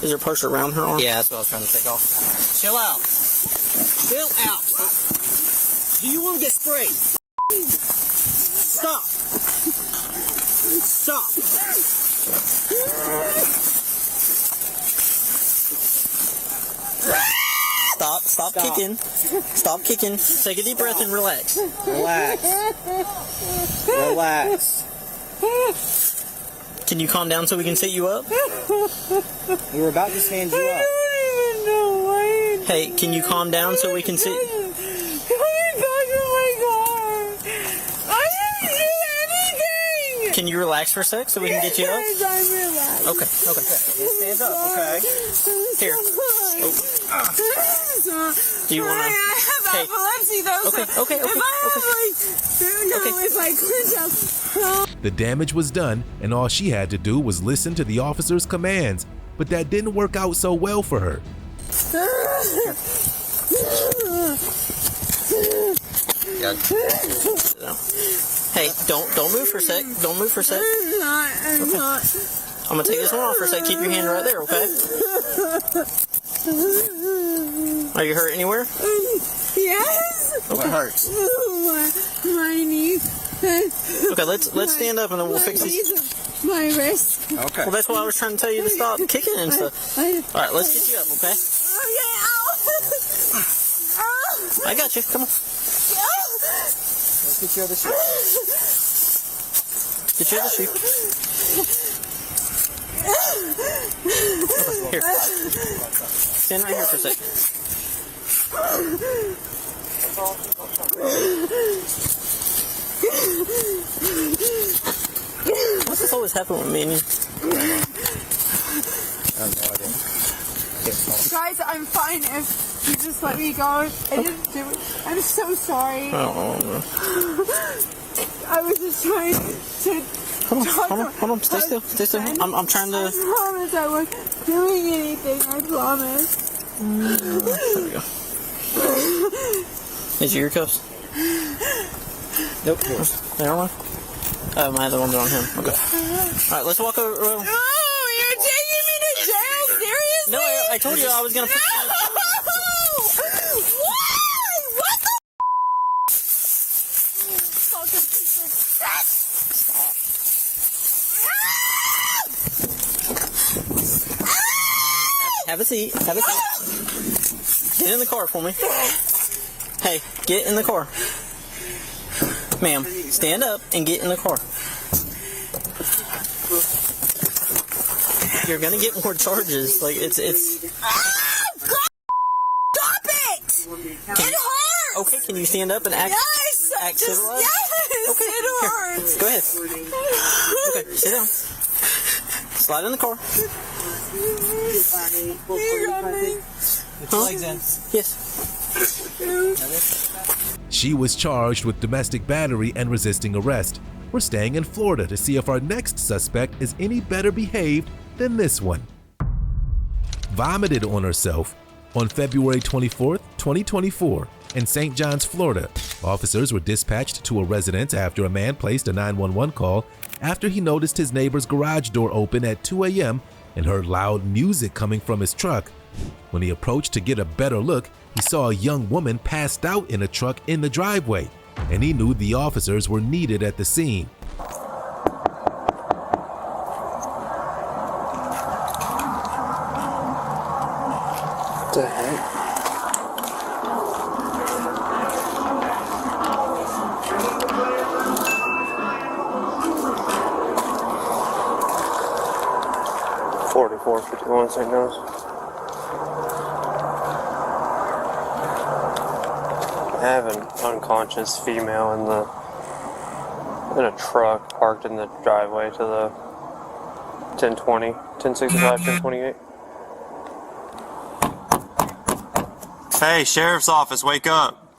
Is your purse around her arm? Yeah, that's what I was trying to take off. Chill out. Chill out. Do you want to get sprayed? Stop. Stop. Stop kicking. Stop kicking. Take a deep breath and relax. Relax. Relax. Can you calm down so we can sit you up? We were about to stand you up. Hey, can you calm down so we can sit? Can you relax for a sec so we can get you up? Okay, okay. Stand up, okay? Here. Oh. Do you want to? I have epilepsy though. Okay, so okay, if okay, I have if I clench up. The damage was done, and all she had to do was listen to the officer's commands, but that didn't work out so well for her. Hey, don't move for a sec. Don't move for a sec. I'm not. I'm gonna take this one off for a sec. Keep your hand right there, okay? Are you hurt anywhere? Yes. What hurts? My knee. Okay, let's stand up and then we'll fix this. My wrist. Okay. Well, that's why I was trying to tell you to stop kicking and stuff. All right, let's get you up, okay? I got you. Come on. Let's get you other shoe. Get your other shoe. Okay, here. Stand right here for a sec. What's this always happen with me and you? Guys, I'm fine if you just let me go. I didn't do it. I'm so sorry. Oh, I was just trying to. Hold on. Stay still. I'm trying to. I promise I wasn't doing anything. I promise. There we go. Is your ear cuffs? Nope. They are one? Oh, my other ones are on him. Okay. Alright, let's walk over. Oh, you're taking me to jail? Seriously? No, I told you I was gonna put you. What the fucking piece of shit! Have a seat. Have a seat. Get in the car for me. Hey, get in the car. Ma'am, stand up and get in the car. You're gonna get more charges. Like it's. Stop it! It hurts. Okay, can you stand up and act? Yes. Act civilized? Yes. Okay. It hurts. Here, go ahead. Okay, sit down. Slide in the car. You got me. Huh? Yes. She was charged with domestic battery and resisting arrest. We're staying in Florida to see if our next suspect is any better behaved than this one. Vomited on herself on February 24th, 2024 in St. Johns, Florida. Officers were dispatched to a residence after a man placed a 911 call after he noticed his neighbor's garage door open at 2 a.m. and heard loud music coming from his truck. When he approached to get a better look, he saw a young woman passed out in a truck in the driveway, and he knew the officers were needed at the scene. What the heck? $44.51 St. Louis. I have an unconscious female in a truck parked in the driveway to the 1020, 1065, 1028. Hey, sheriff's office, wake up.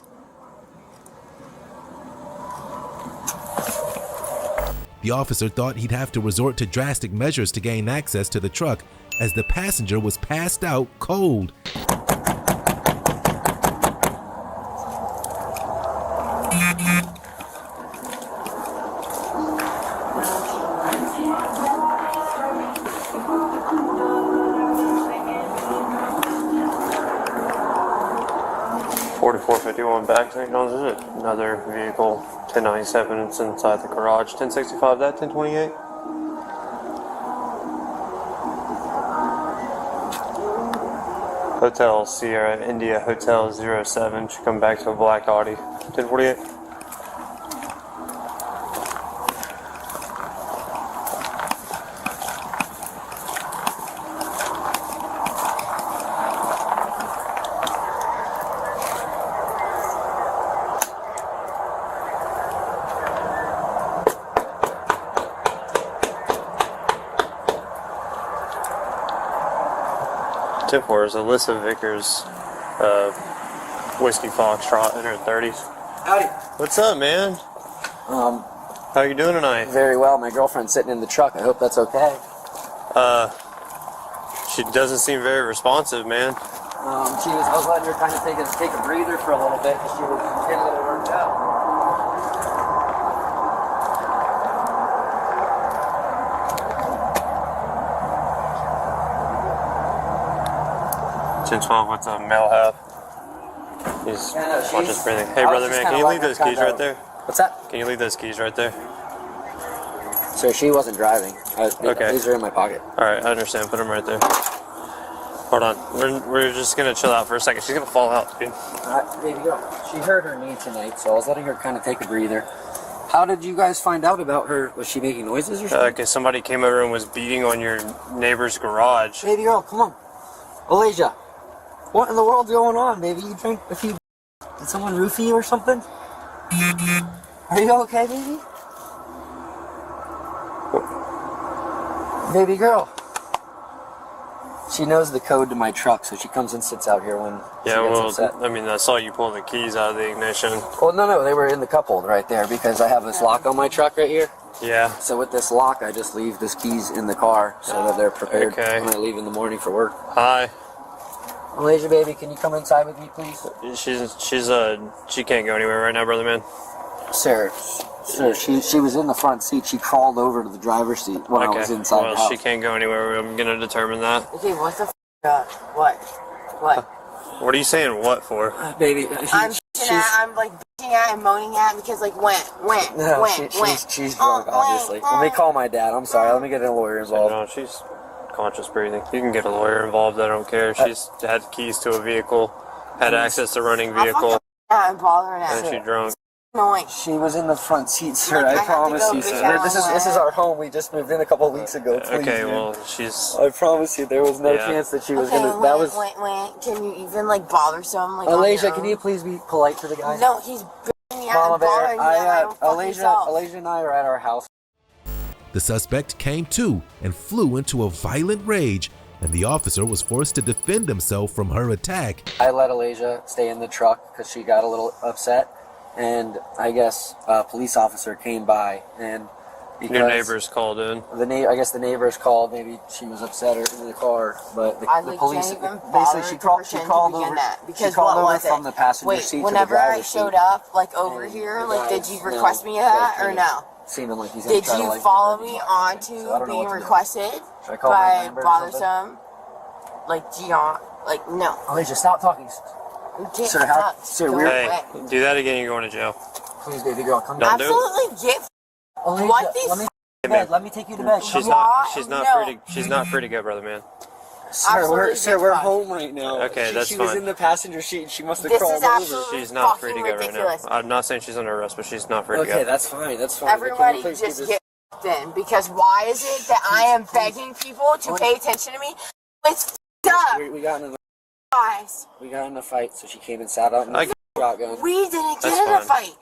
The officer thought he'd have to resort to drastic measures to gain access to the truck as the passenger was passed out cold. $44.51 back St. John's. There's another vehicle, 1097. It's inside the garage. 1065. That 1028. Hotel Sierra India Hotel 07 should come back to a black Audi. 1048. Tip 4 is Alyssa Vickers, Whiskey Foxtrot in her 30s. Howdy. What's up, man? How you doing tonight? Very well. My girlfriend's sitting in the truck. I hope that's okay. She doesn't seem very responsive, man. I was letting her kind of take a breather for a little bit because she was getting a little worked out. 1012, what's a male have? He's just breathing. Hey, brother, man, can you leave those keys right there? What's that? Can you leave those keys right there? Sir, she wasn't driving. Okay. These are in my pocket. Alright, I understand. Put them right there. Hold on. We're just going to chill out for a second. She's going to fall out, dude. Baby girl. She hurt her knee tonight, so I was letting her kind of take a breather. How did you guys find out about her? Was she making noises or something? Because somebody came over and was beating on your neighbor's garage. Baby girl, come on. Alasia. What in the world's going on, baby? Did someone roofie you or something? Are you okay, baby? Baby girl. She knows the code to my truck, so she comes and sits out here when she gets upset. I mean, I saw you pull the keys out of the ignition. Well, no, they were in the cup hold right there because I have this lock on my truck right here. Yeah. So with this lock, I just leave these keys in the car so that they're prepared when I leave in the morning for work. Hi. Malaysia baby, can you come inside with me, please? She can't go anywhere right now, brother man. Sir, she was in the front seat. She crawled over to the driver's seat when I was inside the house. She can't go anywhere. I'm gonna determine that. Okay, what the what? What are you saying what for? Baby, I'm like bitching at and moaning at because like she's drunk, obviously. Let me call my dad. I'm sorry. Let me get a lawyer involved. No, she's conscious breathing. You can get a lawyer involved. I don't care. She's had keys to a vehicle, had access to running vehicle, I'm bothering at and she's drunk. She was in the front seat, sir. I promise you, sir. This is our home. We just moved in a couple of weeks ago. Please, okay, man. well, she's. I promise you, there was no chance that she was gonna. Wait. Can you even like bother some? Like, Alasia, can you please be polite to the guy? No, he's bitching me Mama and bothering me. Alasia and I are at our house. The suspect came to and flew into a violent rage, and the officer was forced to defend himself from her attack. I let Alasia stay in the truck because she got a little upset, and I guess a police officer came by, and because your neighbors called in. I guess the neighbors called. Maybe she was upset or in the car, but the police basically she crawled over. Because she crawled what over was from it? the passenger seat Whenever to the I driver's showed seat. up, like over here, like did you request me of that or no? Seeming like he's Did you follow me onto being requested by bothersome, like Gian? Like no. Alasia, stop talking. Sir, Hey, do that again, you're going to jail. Please, baby girl, come down. Absolutely get what these. Let me take you to bed. She's not free to go, brother man. Sir, we're home right now. Okay, that's fine. fine. She was in the passenger seat and she must have crawled over. She's not free to go right now. I'm not saying she's under arrest, but she's not free to go. Okay, that's fine. Everybody just get in because why is it that I am begging people to pay attention to me? It's up. We got in a fight, so she came and sat out in the shotgun. We didn't get in a fight.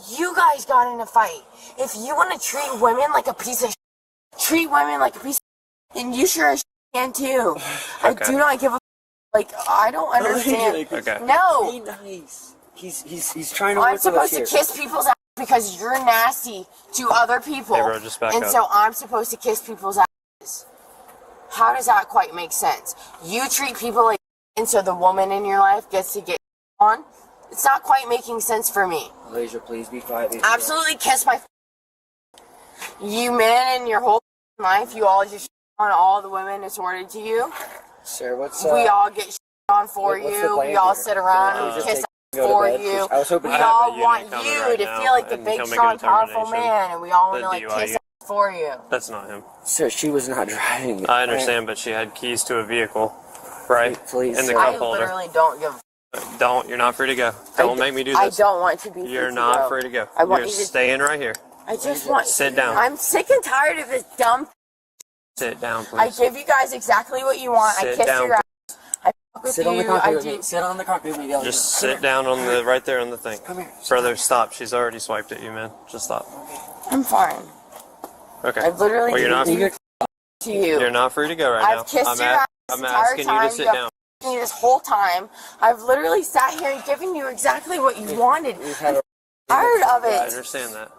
You guys got in a fight. If you want to treat women like a piece of then you sure as can too. I do not give a like. I don't understand. No. Be nice. He's trying to work with us supposed here. to kiss people's ass because you're nasty to other people. Hey, bro, just back and up. so I'm supposed to kiss people's asses. How does that quite make sense? You treat people like, and so the woman in your life gets to get on. It's not quite making sense for me. Alasia, please be quiet. Absolutely kiss my. You men in your whole life, you all just on all the women assorted to you. Sir, what's we all get on for you. We all sit around and kiss for you. We all want you to feel like the big, strong, powerful man, and we all want to like kiss for you. That's not him. Sir, she was not driving. I understand, but she had keys to a vehicle. Right? Please. In the I cup holder. literally don't give. Don't. You're not free to go. Don't make me do I this. don't want to be. You're not free to go. I want You're you to staying right here. I just want. Sit down. I'm sick and tired of this dumb. Sit down, please. I give you guys exactly what you want. I Sit kiss down, your ass. I fuck with Sit you. on the concrete I with do. me. Sit on the concrete with me. Just sit down on the right there on the thing. Come here. Brother, stop. She's already swiped at you, man. Just stop. I'm fine. Okay. I've literally Well, you're not. given to you. You're not free to go right now. I've kissed your ass this I'm entire asking time. you to sit have down. Me this whole time. I've literally sat here and given you exactly what you wanted. I'm tired of I it. understand that.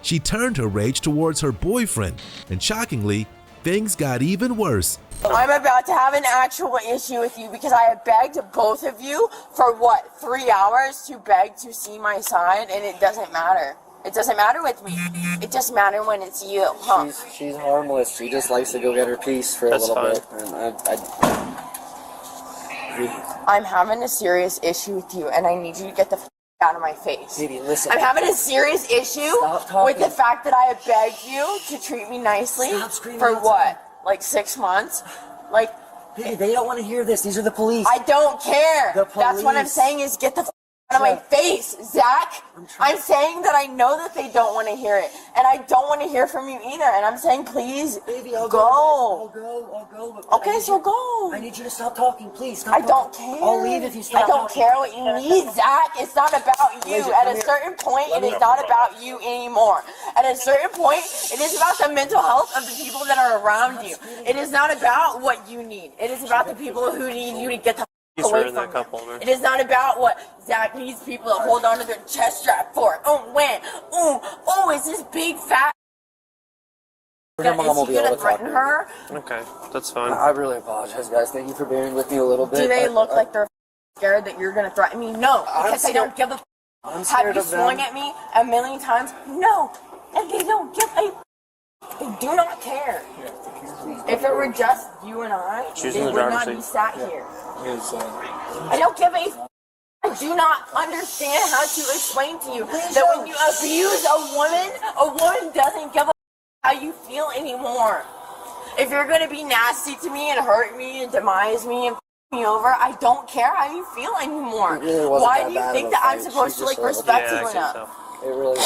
She turned her rage towards her boyfriend, and shockingly, things got even worse. I'm about to have an actual issue with you because I have begged both of you for what, 3 hours to beg to see my side, and it doesn't matter. It doesn't matter with me. It just matters when it's you, huh? She's harmless. She just likes to go get her piece for That's a little fine. bit. And I'm having a serious issue with you, and I need you to get the out of my face. Baby, listen. I'm having a serious issue with the fact that I have begged you to treat me nicely for what? Like 6 months? Like, Baby, they don't want to hear this. These are the police. I don't care. The That's what I'm police. saying is get the out of my face, Zach. I'm saying that I know that they don't want to hear it, and I don't want to hear from you either. And I'm saying, please, Baby, I'll go. I'll go. But Okay, so go. I need you to stop talking, please. Stop I don't talking. care. I'll leave if you stop I don't talking. care what you need, Zach. It's not about you. Listen, At come a here. certain point, Let it me- is not about you anymore. At a certain point, it is about the mental health of the people that are around you. It is not about what you need. It is about the people who need you to get the He's away wearing from that cup holder. it is not about what Zach needs people to hold on to their chest strap for. Oh, when? Oh, is this big fat? Her mom will Is be he able gonna to talk threaten to her? Okay, that's fine. I really apologize, guys. Thank you for bearing with me a little bit. Do they look like they're scared that you're gonna threaten me? No, I'm because they don't give a. I'm Have scared you of them. swung at me a million times? No, and they don't give a. They do not care. If it were just you and I, She's they in the would driver's not seat. be sat here. I don't give a. I do not understand how to explain to you that when you abuse a woman doesn't give a how you feel anymore. If you're gonna be nasty to me and hurt me and demise me and me over, I don't care how you feel anymore. It really wasn't Why that do you bad think of a that I'm fight. supposed She to like just respect Yeah, I you think enough? so. It really.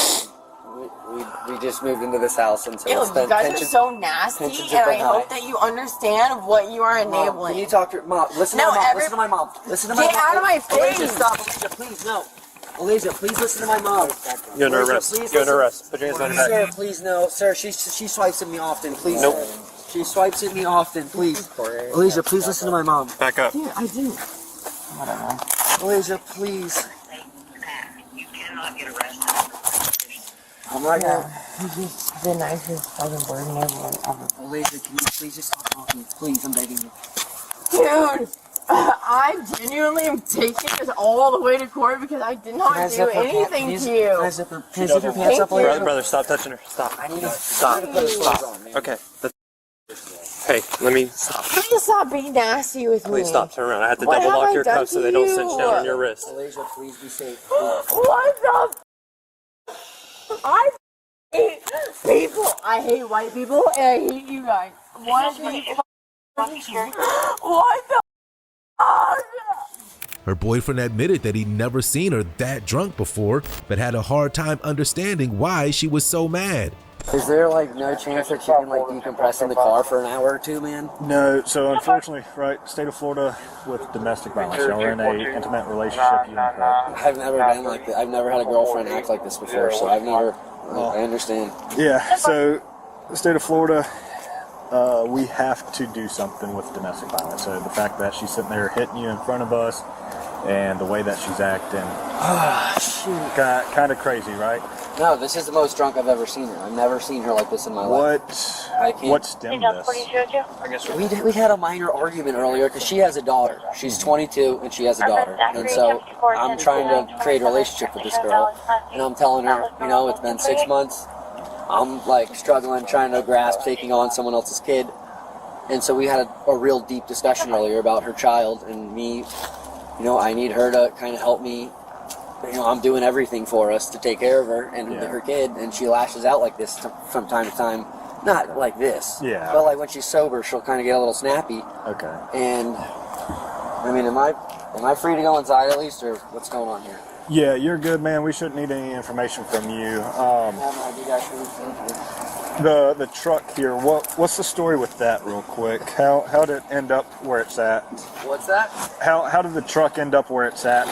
We just moved into this house, and so Ew, it's been you guys tension, are so nasty, tensions and have I been hope high. that you understand what you are Mom, enabling. can you talk to Mom? Listen No, to my mom. every- Listen to my mom. Listen to my Get mom. out of my Elijah, face. stop. Elijah, please, no. Elijah, please listen to my mom. You're under Elijah, arrest. please You're under listen. arrest. Put your hands behind your Sir, back. please, no. Sir, she swipes at me often. Please. Nope. Sir. She swipes at me often. Please. Elijah, please listen to my mom. Back up. Yeah, I do. Elijah, please. You cannot get arrested. I'm not gonna. He's the nicest fucking burden ever. Elijah, can you please just stop talking? Please, I'm begging you. Dude, I genuinely am taking this all the way to court because I did not Can I do zip her anything pants? to Can I you. zip her pants up, Thank Elijah? you. Brother, stop touching her. Stop. I need to Stop. put her clothes on, man. Okay. Hey, let me stop. Please stop being nasty with me. Please stop. Turn around. I have to What double have lock I your done cuffs so to they don't you? cinch down on your wrist. Elijah, please be safe. What the I hate people. I hate white people and I hate you guys. What the What the Her boyfriend admitted that he'd never seen her that drunk before, but had a hard time understanding why she was so mad. Is there like no chance that you can like decompress in the car for an hour or two, man? No, so unfortunately, right, state of Florida with domestic violence. Y'all are in a intimate relationship, you and her. I've never been like that. I've never had a girlfriend act like this before, so I've never. I understand. Yeah, so the state of Florida, we have to do something with domestic violence. So the fact that she's sitting there hitting you in front of us, and the way that she's acting, kind of crazy, right? No, this is the most drunk I've ever seen her. I've never seen her like this in my life. What stemmed this? I guess We had a minor argument earlier because she has a daughter. She's 22 and she has a daughter, and so I'm trying to create a relationship with this girl, and I'm telling her, you know, it's been 6 months. I'm like struggling, trying to grasp taking on someone else's kid, and so we had a real deep discussion earlier about her child and me. You know, I need her to kind of help me. You know, I'm doing everything for us to take care of her and her kid, and she lashes out like this from time to time. Not like this. Yeah. But like when she's sober, she'll kind of get a little snappy. Okay. And I mean, am I free to go inside at least, or what's going on here? Yeah, you're good, man. We shouldn't need any information from you. The truck here. What's the story with that, real quick? How did it end up where it's at? What's that? How did the truck end up where it's at? The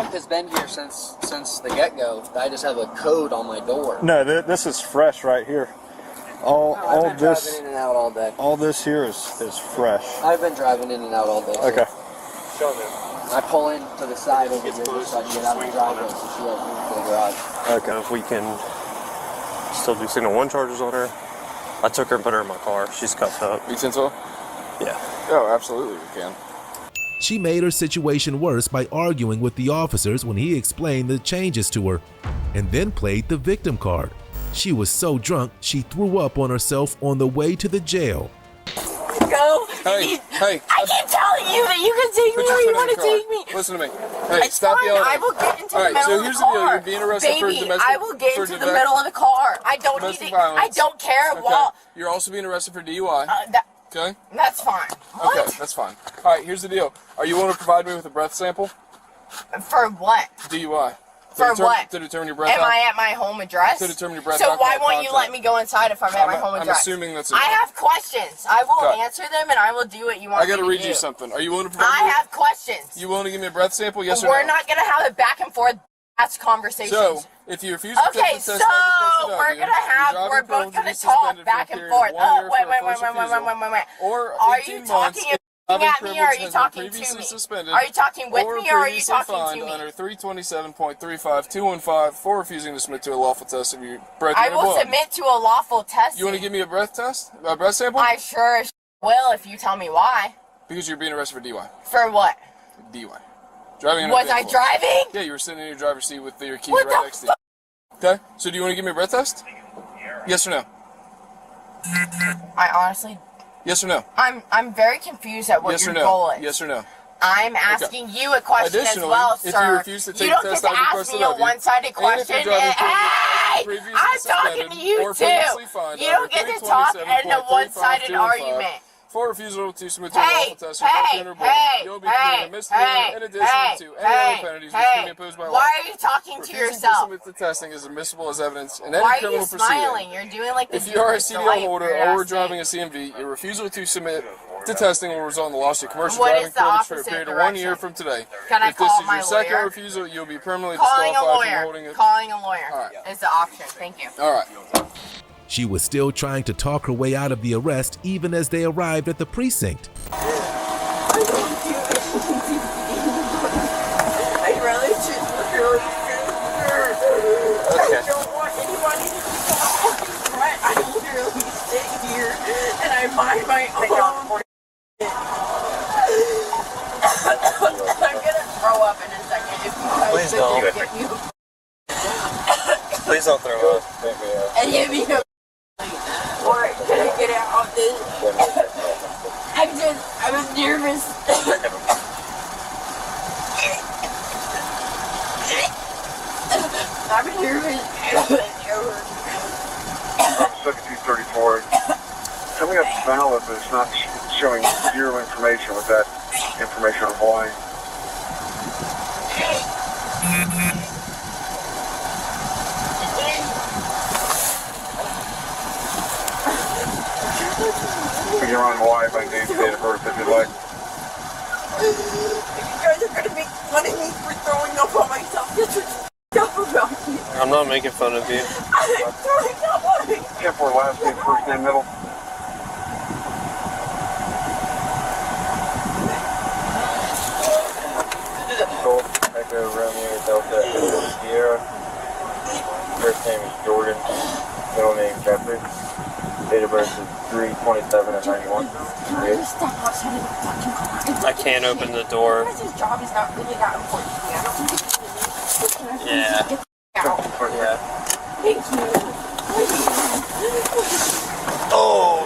truck has been here since the get-go. I just have a code on my door. No, this is fresh right here. I've been driving in and out all day. All this here is fresh. I've been driving in and out all day. Okay. Show me. I pull in to the side over here so I can get out of the driveway so she has room for the garage. Okay. If we can still do signal 1 charges on her. I took her and put her in my car. She's cuffed up. You think so? Yeah. Oh, absolutely we can. She made her situation worse by arguing with the officers when he explained the changes to her, and then played the victim card. She was so drunk, she threw up on herself on the way to the jail. Go. Hey. I keep telling you that you can take me where you want to take me. Listen to me. Hey, It's stop fine. yelling. I will get into All the right, middle so of here's the the deal. car. You're being arrested for Baby, domestic. I will get into the middle of the car. I don't need domestic it. violence. I don't care. Okay. Well, You're also being arrested for DUI. Okay. That's fine. Okay, that's fine. All right, here's the deal. Are you willing to provide me with a breath sample? For what? DUI. For what? To determine your breath. Am I at my home address? To determine your breath. So why alcohol won't you let me go inside if I'm at my home I'm address? assuming that's I have questions. I will Okay. answer them and I will do what you want I got to me read to you do. something. Are you willing to provide I me? have questions. You willing to give me a breath sample? Yes or We're no? not going to have a back and forth ass conversation. So, if you refuse to Okay, take the so test, I will we're gonna both gonna talk back and forth. Oh, wait. Or Are 18 you months talking if at me or privilege are you has been talking to previously me? suspended, Are you talking with me or are you previously talking fined to me? under 327.35215 for refusing to submit to a lawful test of your breath I and your will blood. submit to a lawful test. You want to give me a breath test? A breath sample? I sure as will if you tell me why. Because you're being arrested for DUI. For what? DUI. Driving under Was the I influence. driving? Yeah, you were sitting in your driver's seat with your keys What right the next to you. Okay, so do you want to give me a breath test? Yes or no? I honestly, Yes or no? I'm very confused at what Yes or your no? goal is. Yes or no? I'm asking you a question as Additionally, well, if sir. you refuse to take You don't the get test to I've ask requested me a of you, one-sided and if question. you're driving Hey, previously I'm talking suspended to you or too. previously fined You don't under get to talk in a one-sided 327.35215 argument. For refusal to submit to a lawful test of you'll be committing a misdemeanor in addition to any other penalties which can be imposed by law. Why are you talking to Refusing yourself? to submit to testing is admissible as evidence in any Why are you criminal smiling? proceeding. You're doing like the If you are a deepest CDL delight holder weird or ass driving a CMV, your refusal to submit to testing will result in the loss of your commercial What driving is the privilege for a opposite period of direction? 1 year from today. Can I if this call is my your second lawyer? refusal, you'll be permanently Calling a disqualified from holding lawyer. it. Calling a lawyer All right. is the option. Thank you. All right. She was still trying to talk her way out of the arrest even as they arrived at the precinct. I'd rather just really I don't want anybody to threat. I literally sit here and I mind my own. I'm gonna throw up in a second if you guys Please don't. get me. Please don't throw up. And give me a or can I get out of this? I was nervous. I'm nervous. 7234. Coming up valid, but it's not showing zero information with that information on Hawaii. You're on Hawaii by name, date of birth, if you'd like. You guys are gonna make fun of me for throwing up on myself. This is stuff about you. I'm not making fun of you. I'm throwing up on myself. 10-4 last name, first name, middle. Golf, Echo, Romeo, Delta, Sierra. First name is Jordan. Middle name Jeffrey. Date of birth is 3/27 of 91. I can't open the door. His job is not really that important to me. I don't think it's Yeah. Yeah. Thank you. Oh.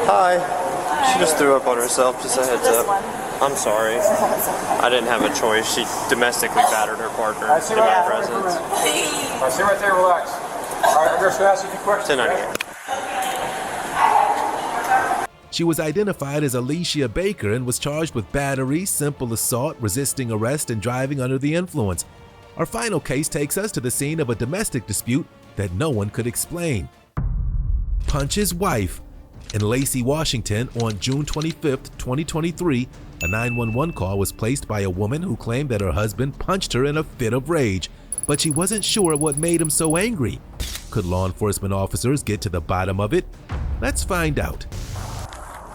Hi. She just threw up on herself, just a heads up. I'm sorry. I didn't have a choice. She domestically battered her partner in my presence. Sit right there, relax. All right, I'm just going to ask you a few questions. 1098. She was identified as Alicia Baker and was charged with battery, simple assault, resisting arrest, and driving under the influence. Our final case takes us to the scene of a domestic dispute that no one could explain. Punch his wife. In Lacey, Washington, on June 25, 2023, a 911 call was placed by a woman who claimed that her husband punched her in a fit of rage, but she wasn't sure what made him so angry. Could law enforcement officers get to the bottom of it? Let's find out.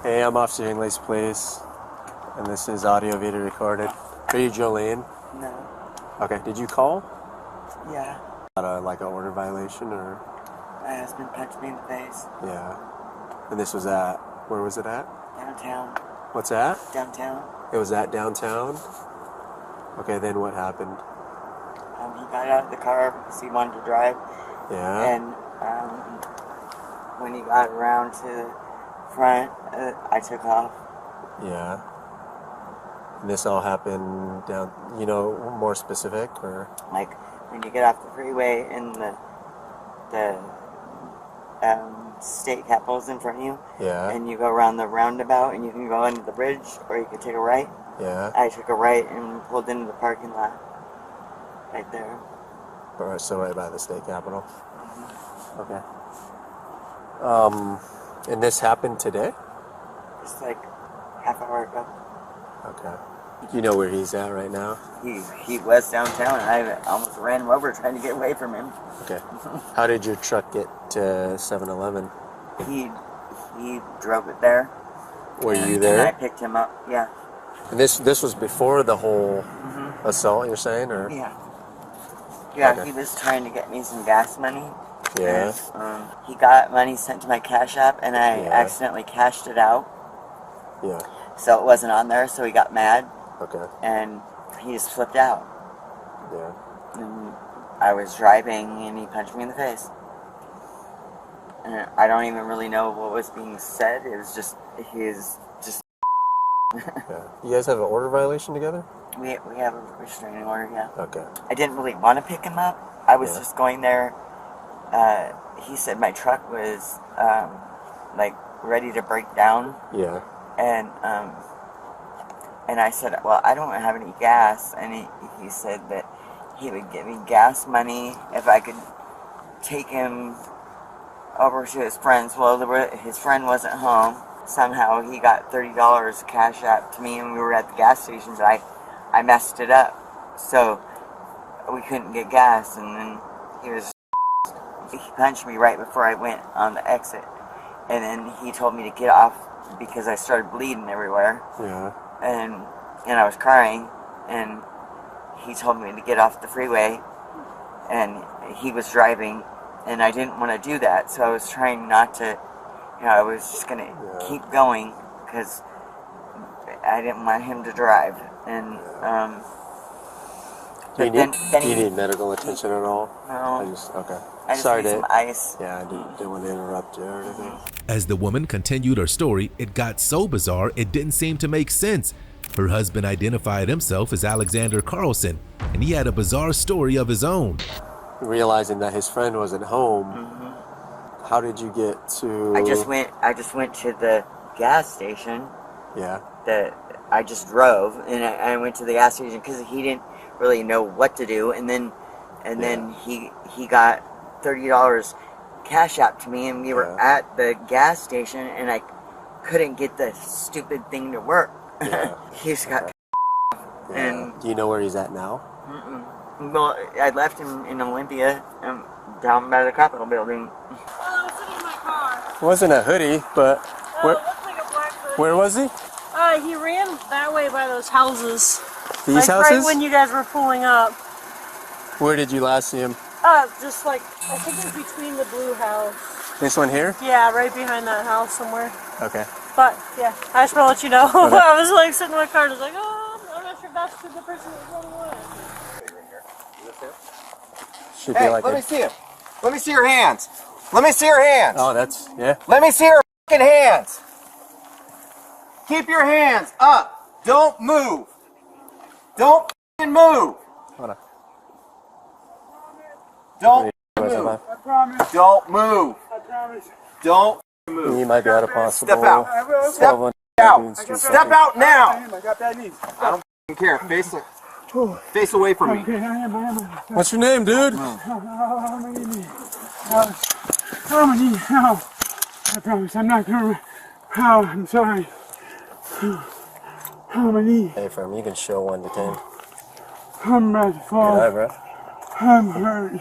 Hey, I'm Officer English Police, and this is audio video recorded. Are you Jolene? No. Okay, did you call? Yeah. Like an order violation, or? My husband punched me in the face. Yeah. And this was at, where was it at? Downtown. What's that? Downtown. It was at downtown? Okay, then what happened? He got out of the car because he wanted to drive. Yeah. And when he got around to the front, I took off. Yeah. And this all happened down, you know, more specific, or? Like, when you get off the freeway and the state capitol's in front of you. Yeah. And you go around the roundabout and you can go into the bridge, or you can take a right. Yeah. I took a right and pulled into the parking lot. Right there. Alright, so right by the state capitol. Okay. And this happened today? Just like half hour ago. Okay. You know where he's at right now? He was downtown, and I almost ran him over trying to get away from him. Okay. How did your truck get to 7-Eleven? He drove it there. Were you there? And I picked him up. Yeah. And this was before the whole assault, you're saying, or? Yeah. Yeah. Okay. He was trying to get me some gas money. Yeah. And, he got money sent to my Cash App, and I accidentally cashed it out. Yeah. So it wasn't on there, so he got mad. Okay. And he just flipped out. Yeah. And I was driving, and he punched me in the face. And I don't even really know what was being said. It was just, Yeah. You guys have an order violation together? We have a restraining order, yeah. Okay. I didn't really want to pick him up. I was just going there. He said my truck was, like, ready to break down. Yeah. And I said, well, I don't have any gas. And he said that he would give me gas money if I could take him over to his friend's. Well, his friend wasn't home. Somehow he got $30 Cash App to me, and we were at the gas station, but I messed it up. So we couldn't get gas, and then he punched me right before I went on the exit. And then he told me to get off because I started bleeding everywhere. Yeah. And I was crying, and he told me to get off the freeway, and he was driving, and I didn't want to do that, so I was trying not to, I was just going to keep going, because I didn't want him to drive. And do you need medical attention at all? No. Okay. I just Sorry need some ice. Yeah, I didn't want to interrupt you or anything. As the woman continued her story, it got so bizarre it didn't seem to make sense. Her husband identified himself as Alexander Carlson, and he had a bizarre story of his own. Realizing that his friend wasn't home, how did you get to... I just went to the gas station. Yeah. I just drove, and I went to the gas station because he didn't really know what to do, and then he got $30 Cash App to me, and we were at the gas station, and I couldn't get the stupid thing to work. Yeah. He's got and do you know where he's at now? well, I left him in Olympia, down by the Capitol building. It wasn't a hoodie, but where was he? He ran that way by those houses. These houses? Right when you guys were pulling up. Where did you last see him? Just like, I think it was between the blue house. This one here? Yeah, right behind that house somewhere. Okay. But, yeah, I just want to let you know. Okay. I was like sitting in my car and I was like, oh, I'm not sure if that's the person that was running away. Should Hey, be like let me see it. Let me see your hands. Let me see your hands. Oh, that's, yeah. Let me see your fucking hands. Keep your hands up. Don't move. Don't f***ing move. Hold on. Don't Where's move. that? I promise. Don't move. I promise. Don't move. You might be out of possible. Step out. Step out. Step out now. I got bad knees. I don't f***ing care. Face away from me. Okay, I am. What's your name, dude? Oh, my knee. Oh, my knee. No. I promise I'm not gonna. Oh, I'm sorry. Oh, my knee. Hey, from you can show 1 to 10. I'm about to fall. Good eye, bro. I'm hurt.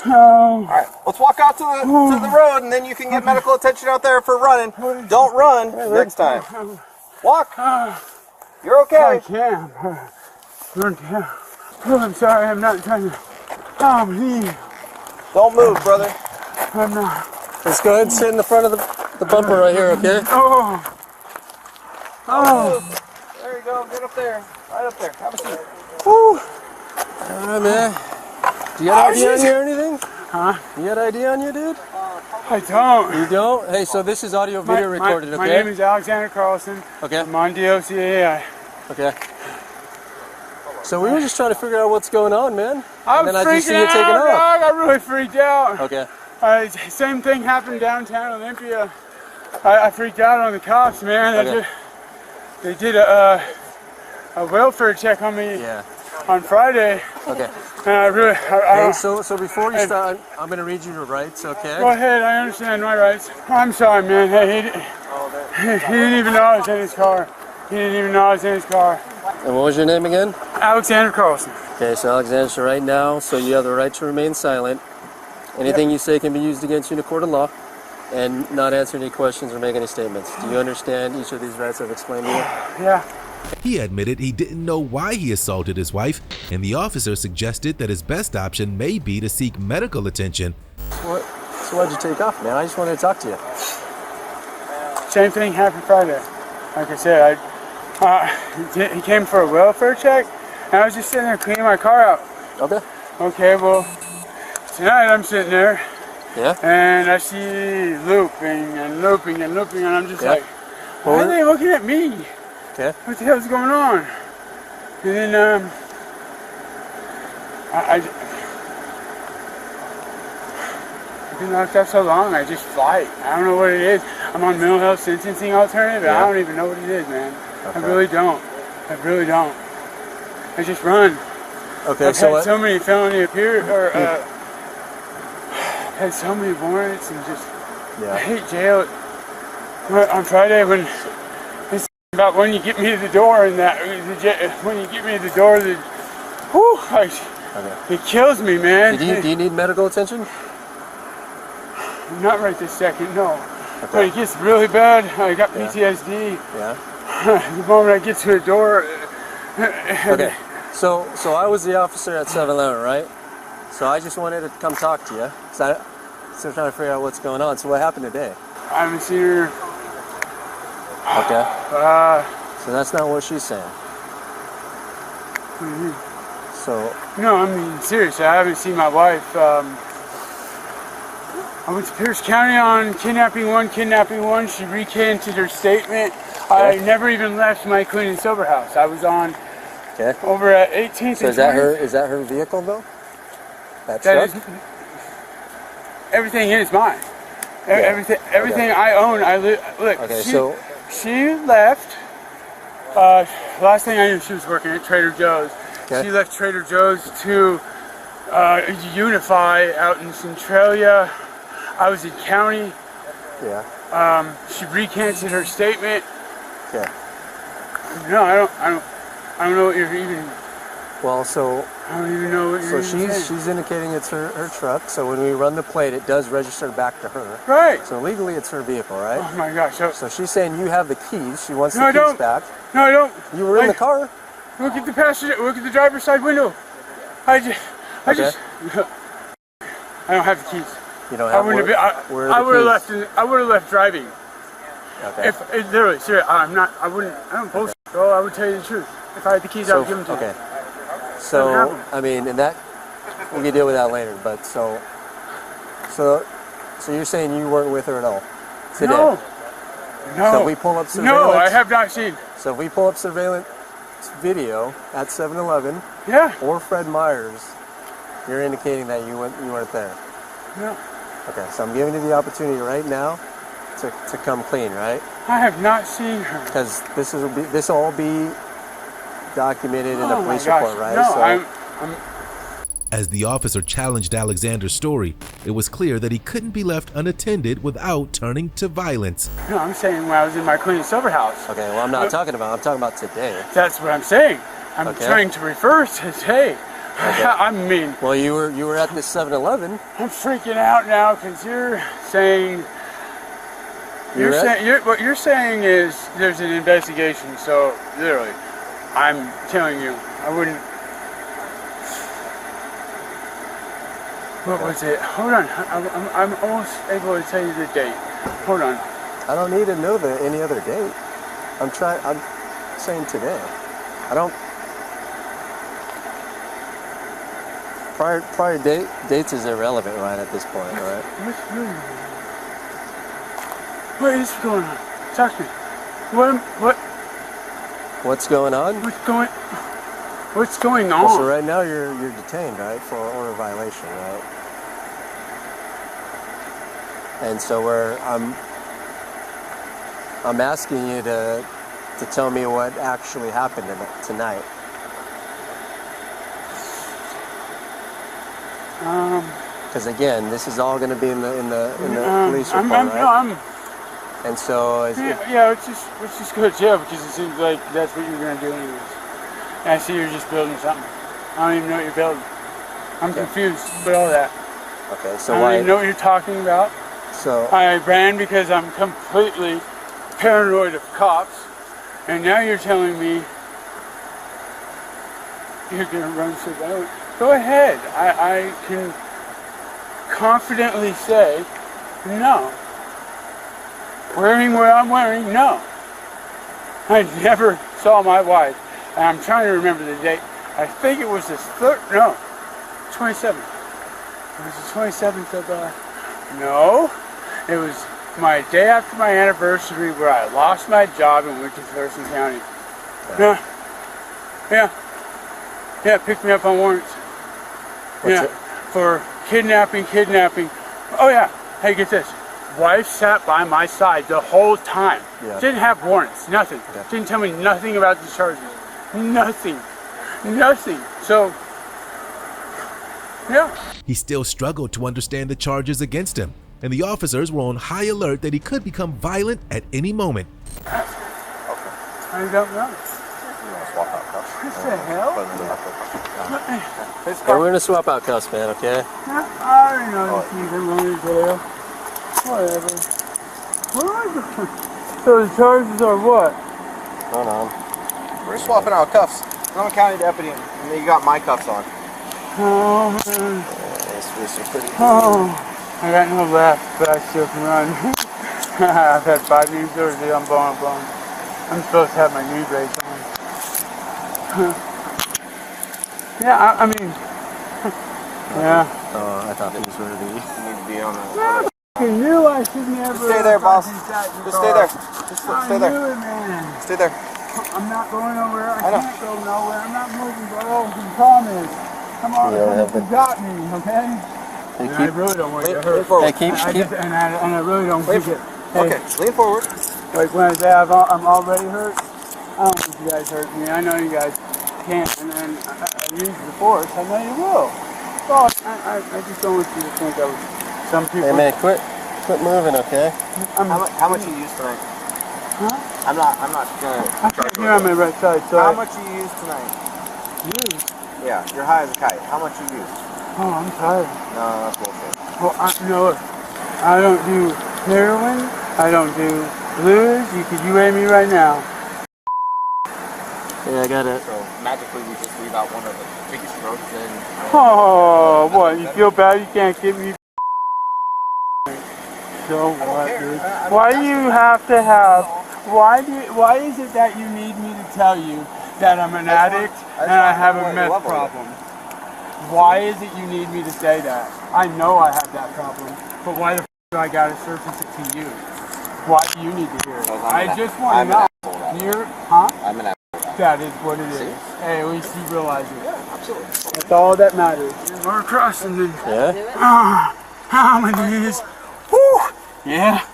Oh. All right, let's walk out to the road, and then you can get medical attention out there for running. Don't run next time. Walk. You're okay. I can't. Oh, I'm sorry. I'm not trying to. Oh, my knee. Don't move, brother. I'm not. Let's go ahead and sit in the front of the bumper right here, okay? Oh. Oh. There you go. Get up there. Right up there. Have a seat. Woo. Alright, man. Do you got ID on you or anything? Huh? You got ID on you, dude? I don't. You don't? Hey, so this is audio video recorded, okay? My name is Alexander Carlson. Okay. I'm on DOCAI. Okay. So we were just trying to figure out what's going on, man. I'm and then I just see freaking you taking out, off. dog. I really freaked out. Okay. Same thing happened downtown Olympia. I freaked out on the cops, man. Okay. They did a welfare check on me on Friday. Okay. And I really. Hey, so before you start, I'm going to read you your rights, okay? Go ahead, I understand my rights. I'm sorry, man. Hey, he didn't even know I was in his car. He didn't even know I was in his car. And what was your name again? Alexander Carlson. Okay, so Alexander, so right now, so you have the right to remain silent. Anything you say can be used against you in a court of law, and not answer any questions or make any statements. Do you understand each of these rights I've explained to you? Yeah. He admitted he didn't know why he assaulted his wife, and the officer suggested that his best option may be to seek medical attention. What? So why'd you take off, man? I just wanted to talk to you. Same thing happened Friday. Like I said, he came for a welfare check, and I was just sitting there cleaning my car out. Okay. Okay, well, tonight I'm sitting there, yeah, and I see looping and looping and looping, and I'm just like, why are they looking at me? Okay. What the hell's going on? And then I've been locked up so long, I just fight. I don't know what it is. I'm on mental health sentencing alternative, and I don't even know what it is, man. Okay. I really don't. I really don't. I just run. Okay, I've so had so many felony had so many warrants and just I hate jail. On Friday when it's about when you get me to the door and that when you get me to the door, it kills me, man. Do you need medical attention? Not right this second, no. Okay. But it gets really bad. I got PTSD. Yeah. The moment I get to the door. Okay. So I was the officer at 7-Eleven, right? So I just wanted to come talk to you. So I'm still trying to figure out what's going on. So what happened today? I haven't seen her. Okay. So that's not what she's saying. Mm-hmm. So. No, I mean, seriously, I haven't seen my wife. I went to Pierce County on kidnapping one. She recanted her statement. Okay. I never even left my clean and sober house. I was on over at 18th. So is that her vehicle though? That truck? Everything in is mine. Everything I own. Look. Okay, she left. Last thing I knew, she was working at Trader Joe's. Okay. She left Trader Joe's to Unify out in Centralia. I was in county. Yeah. She recanted her statement. Okay. No, I don't know what you're even. Well, so. I don't even know what you're saying. she's indicating it's her truck. So when we run the plate, it does register back to her. Right. So legally, it's her vehicle, right? Oh my gosh. So she's saying you have the keys. She wants the keys back. No, I don't. You were in the car. Look at the passenger. Look at the driver's side window. I don't have the keys. You don't have. I would have left driving. Okay. If literally, seriously, I don't bullshit, bro. I would tell you the truth. If I had the keys, I would give them to you. Okay. So I mean, and that we can deal with that later. But so you're saying you weren't with her at all today? No. No. So we pull up surveillance. No, I have not seen. So if we pull up surveillance video at 7-Eleven. Yeah. Or Fred Meyer's, you're indicating that you weren't there. No. Okay, so I'm giving you the opportunity right now to come clean, right? I have not seen her. Because this will all be documented in a police gosh. report, right? No, So, I'm As the officer challenged Alexander's story, it was clear that he couldn't be left unattended without turning to violence. No, I'm saying when I was in my clean and sober house. Okay, well, I'm talking about today. That's what I'm saying. I'm trying to refer to today. Okay. I mean. Well, you were at this 7-Eleven. I'm freaking out now because you're saying. What you're saying is there's an investigation. So literally, I'm telling you, I wouldn't. What was it? Hold on. I'm almost able to tell you the date. Hold on. I don't need to know any other date. I'm saying today. I don't. Prior dates is irrelevant right at this point, right? What is going on? Talk to me. What's going on? What's going on? Well, so right now you're detained, right, for order violation, right? And so I'm asking you to tell me what actually happened tonight. Because again, this is all going to be in the police report, right? And so let's just go to jail because it seems like that's what you're going to do anyways. And I see you're just building something. I don't even know what you're building. I'm confused with all that. Okay, so I don't even know what you're talking about. So I ran because I'm completely paranoid of cops, and now you're telling me you're going to run surveillance. Go ahead. I can confidently say no. Wearing what I'm wearing, no. I never saw my wife, and I'm trying to remember the date. I think it was the 27th. It was the 27th of, no. It was my day after my anniversary where I lost my job and went to Thurston County. Yeah, picked me up on warrants. For kidnapping. Oh yeah, hey, get this. Wife sat by my side the whole time. Yeah. Didn't have warrants, nothing. Okay. Didn't tell me nothing about the charges. Nothing. So, yeah. He still struggled to understand the charges against him, and the officers were on high alert that he could become violent at any moment. I don't know. What the hell? Hey, we're going to swap out cuffs, man, okay? I already know this means I'm going to jail. Whatever. So the charges are what? Hold on. We're swapping out cuffs. I'm a county deputy, and then you got my cuffs on. I got no left, but I still can run. I've had 5 knee surgery. I'm bone. I'm supposed to have my knee brace on. Yeah, I mean, yeah. Oh, I thought these were the. You need to be on that. I knew I shouldn't ever. Just stay there, boss. Just stay there. Just stay there. I knew it, man. Stay there. I'm not going nowhere. I can't go nowhere. I'm not moving, bro. You promise. Come on, you got me, okay? Hey, I really don't want to get hurt. Hey, keep. And I really don't want to get. Okay, lean forward. Like when I say I'm already hurt, I don't want you guys hurt me. I know you guys can't, and I use the force. I know you will. So I just don't want you to think I was some people. Hey man, quit moving, okay? How much you use tonight? Huh? I'm not gonna. I can't hear on my right side. So how much you use tonight? Use? Yeah, you're high as a kite. How much you use? Oh, I'm tired. No, that's bullshit. Well, no, I don't do heroin. I don't do blues. You weigh me right now. Yeah, I got it. So magically we just leave out one of the biggest strokes and. Oh, what? You feel bad? You can't give me. So what, dude? Why do you have to have? Why is it that you need me to tell you that I'm an addict and I have a meth problem? Why is it you need me to say that? I know I have that problem, but why the f do I gotta surface it to you? Why do you need to hear it? I just want I'm to an know. asshole. You're, huh? I'm an asshole. That is what it is. Hey, at least you realize it. Yeah, absolutely. That's all that matters. We're crossing the... Yeah? How many is... Whew! Yeah.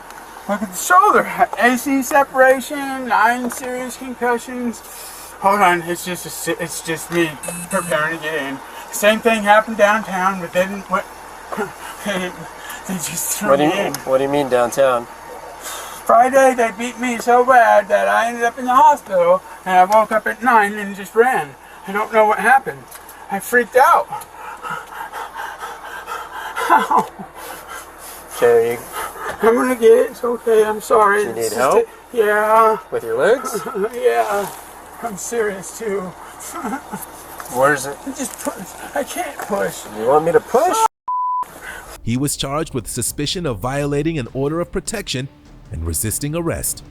Look at the shoulder. AC separation, 9 serious concussions. Hold on, it's just me preparing to get in. Same thing happened downtown, but they didn't... They just threw me in. What do you mean downtown? Friday, they beat me so bad that I ended up in the hospital, and I woke up at 9 and just ran. I don't know what happened. I freaked out. Okay. I'm gonna get it. It's okay. I'm sorry. Do you need help? Yeah. With your legs? Yeah. I'm serious too. Where's it? Just push. I can't push. You want me to push? He was charged with suspicion of violating an order of protection and resisting arrest.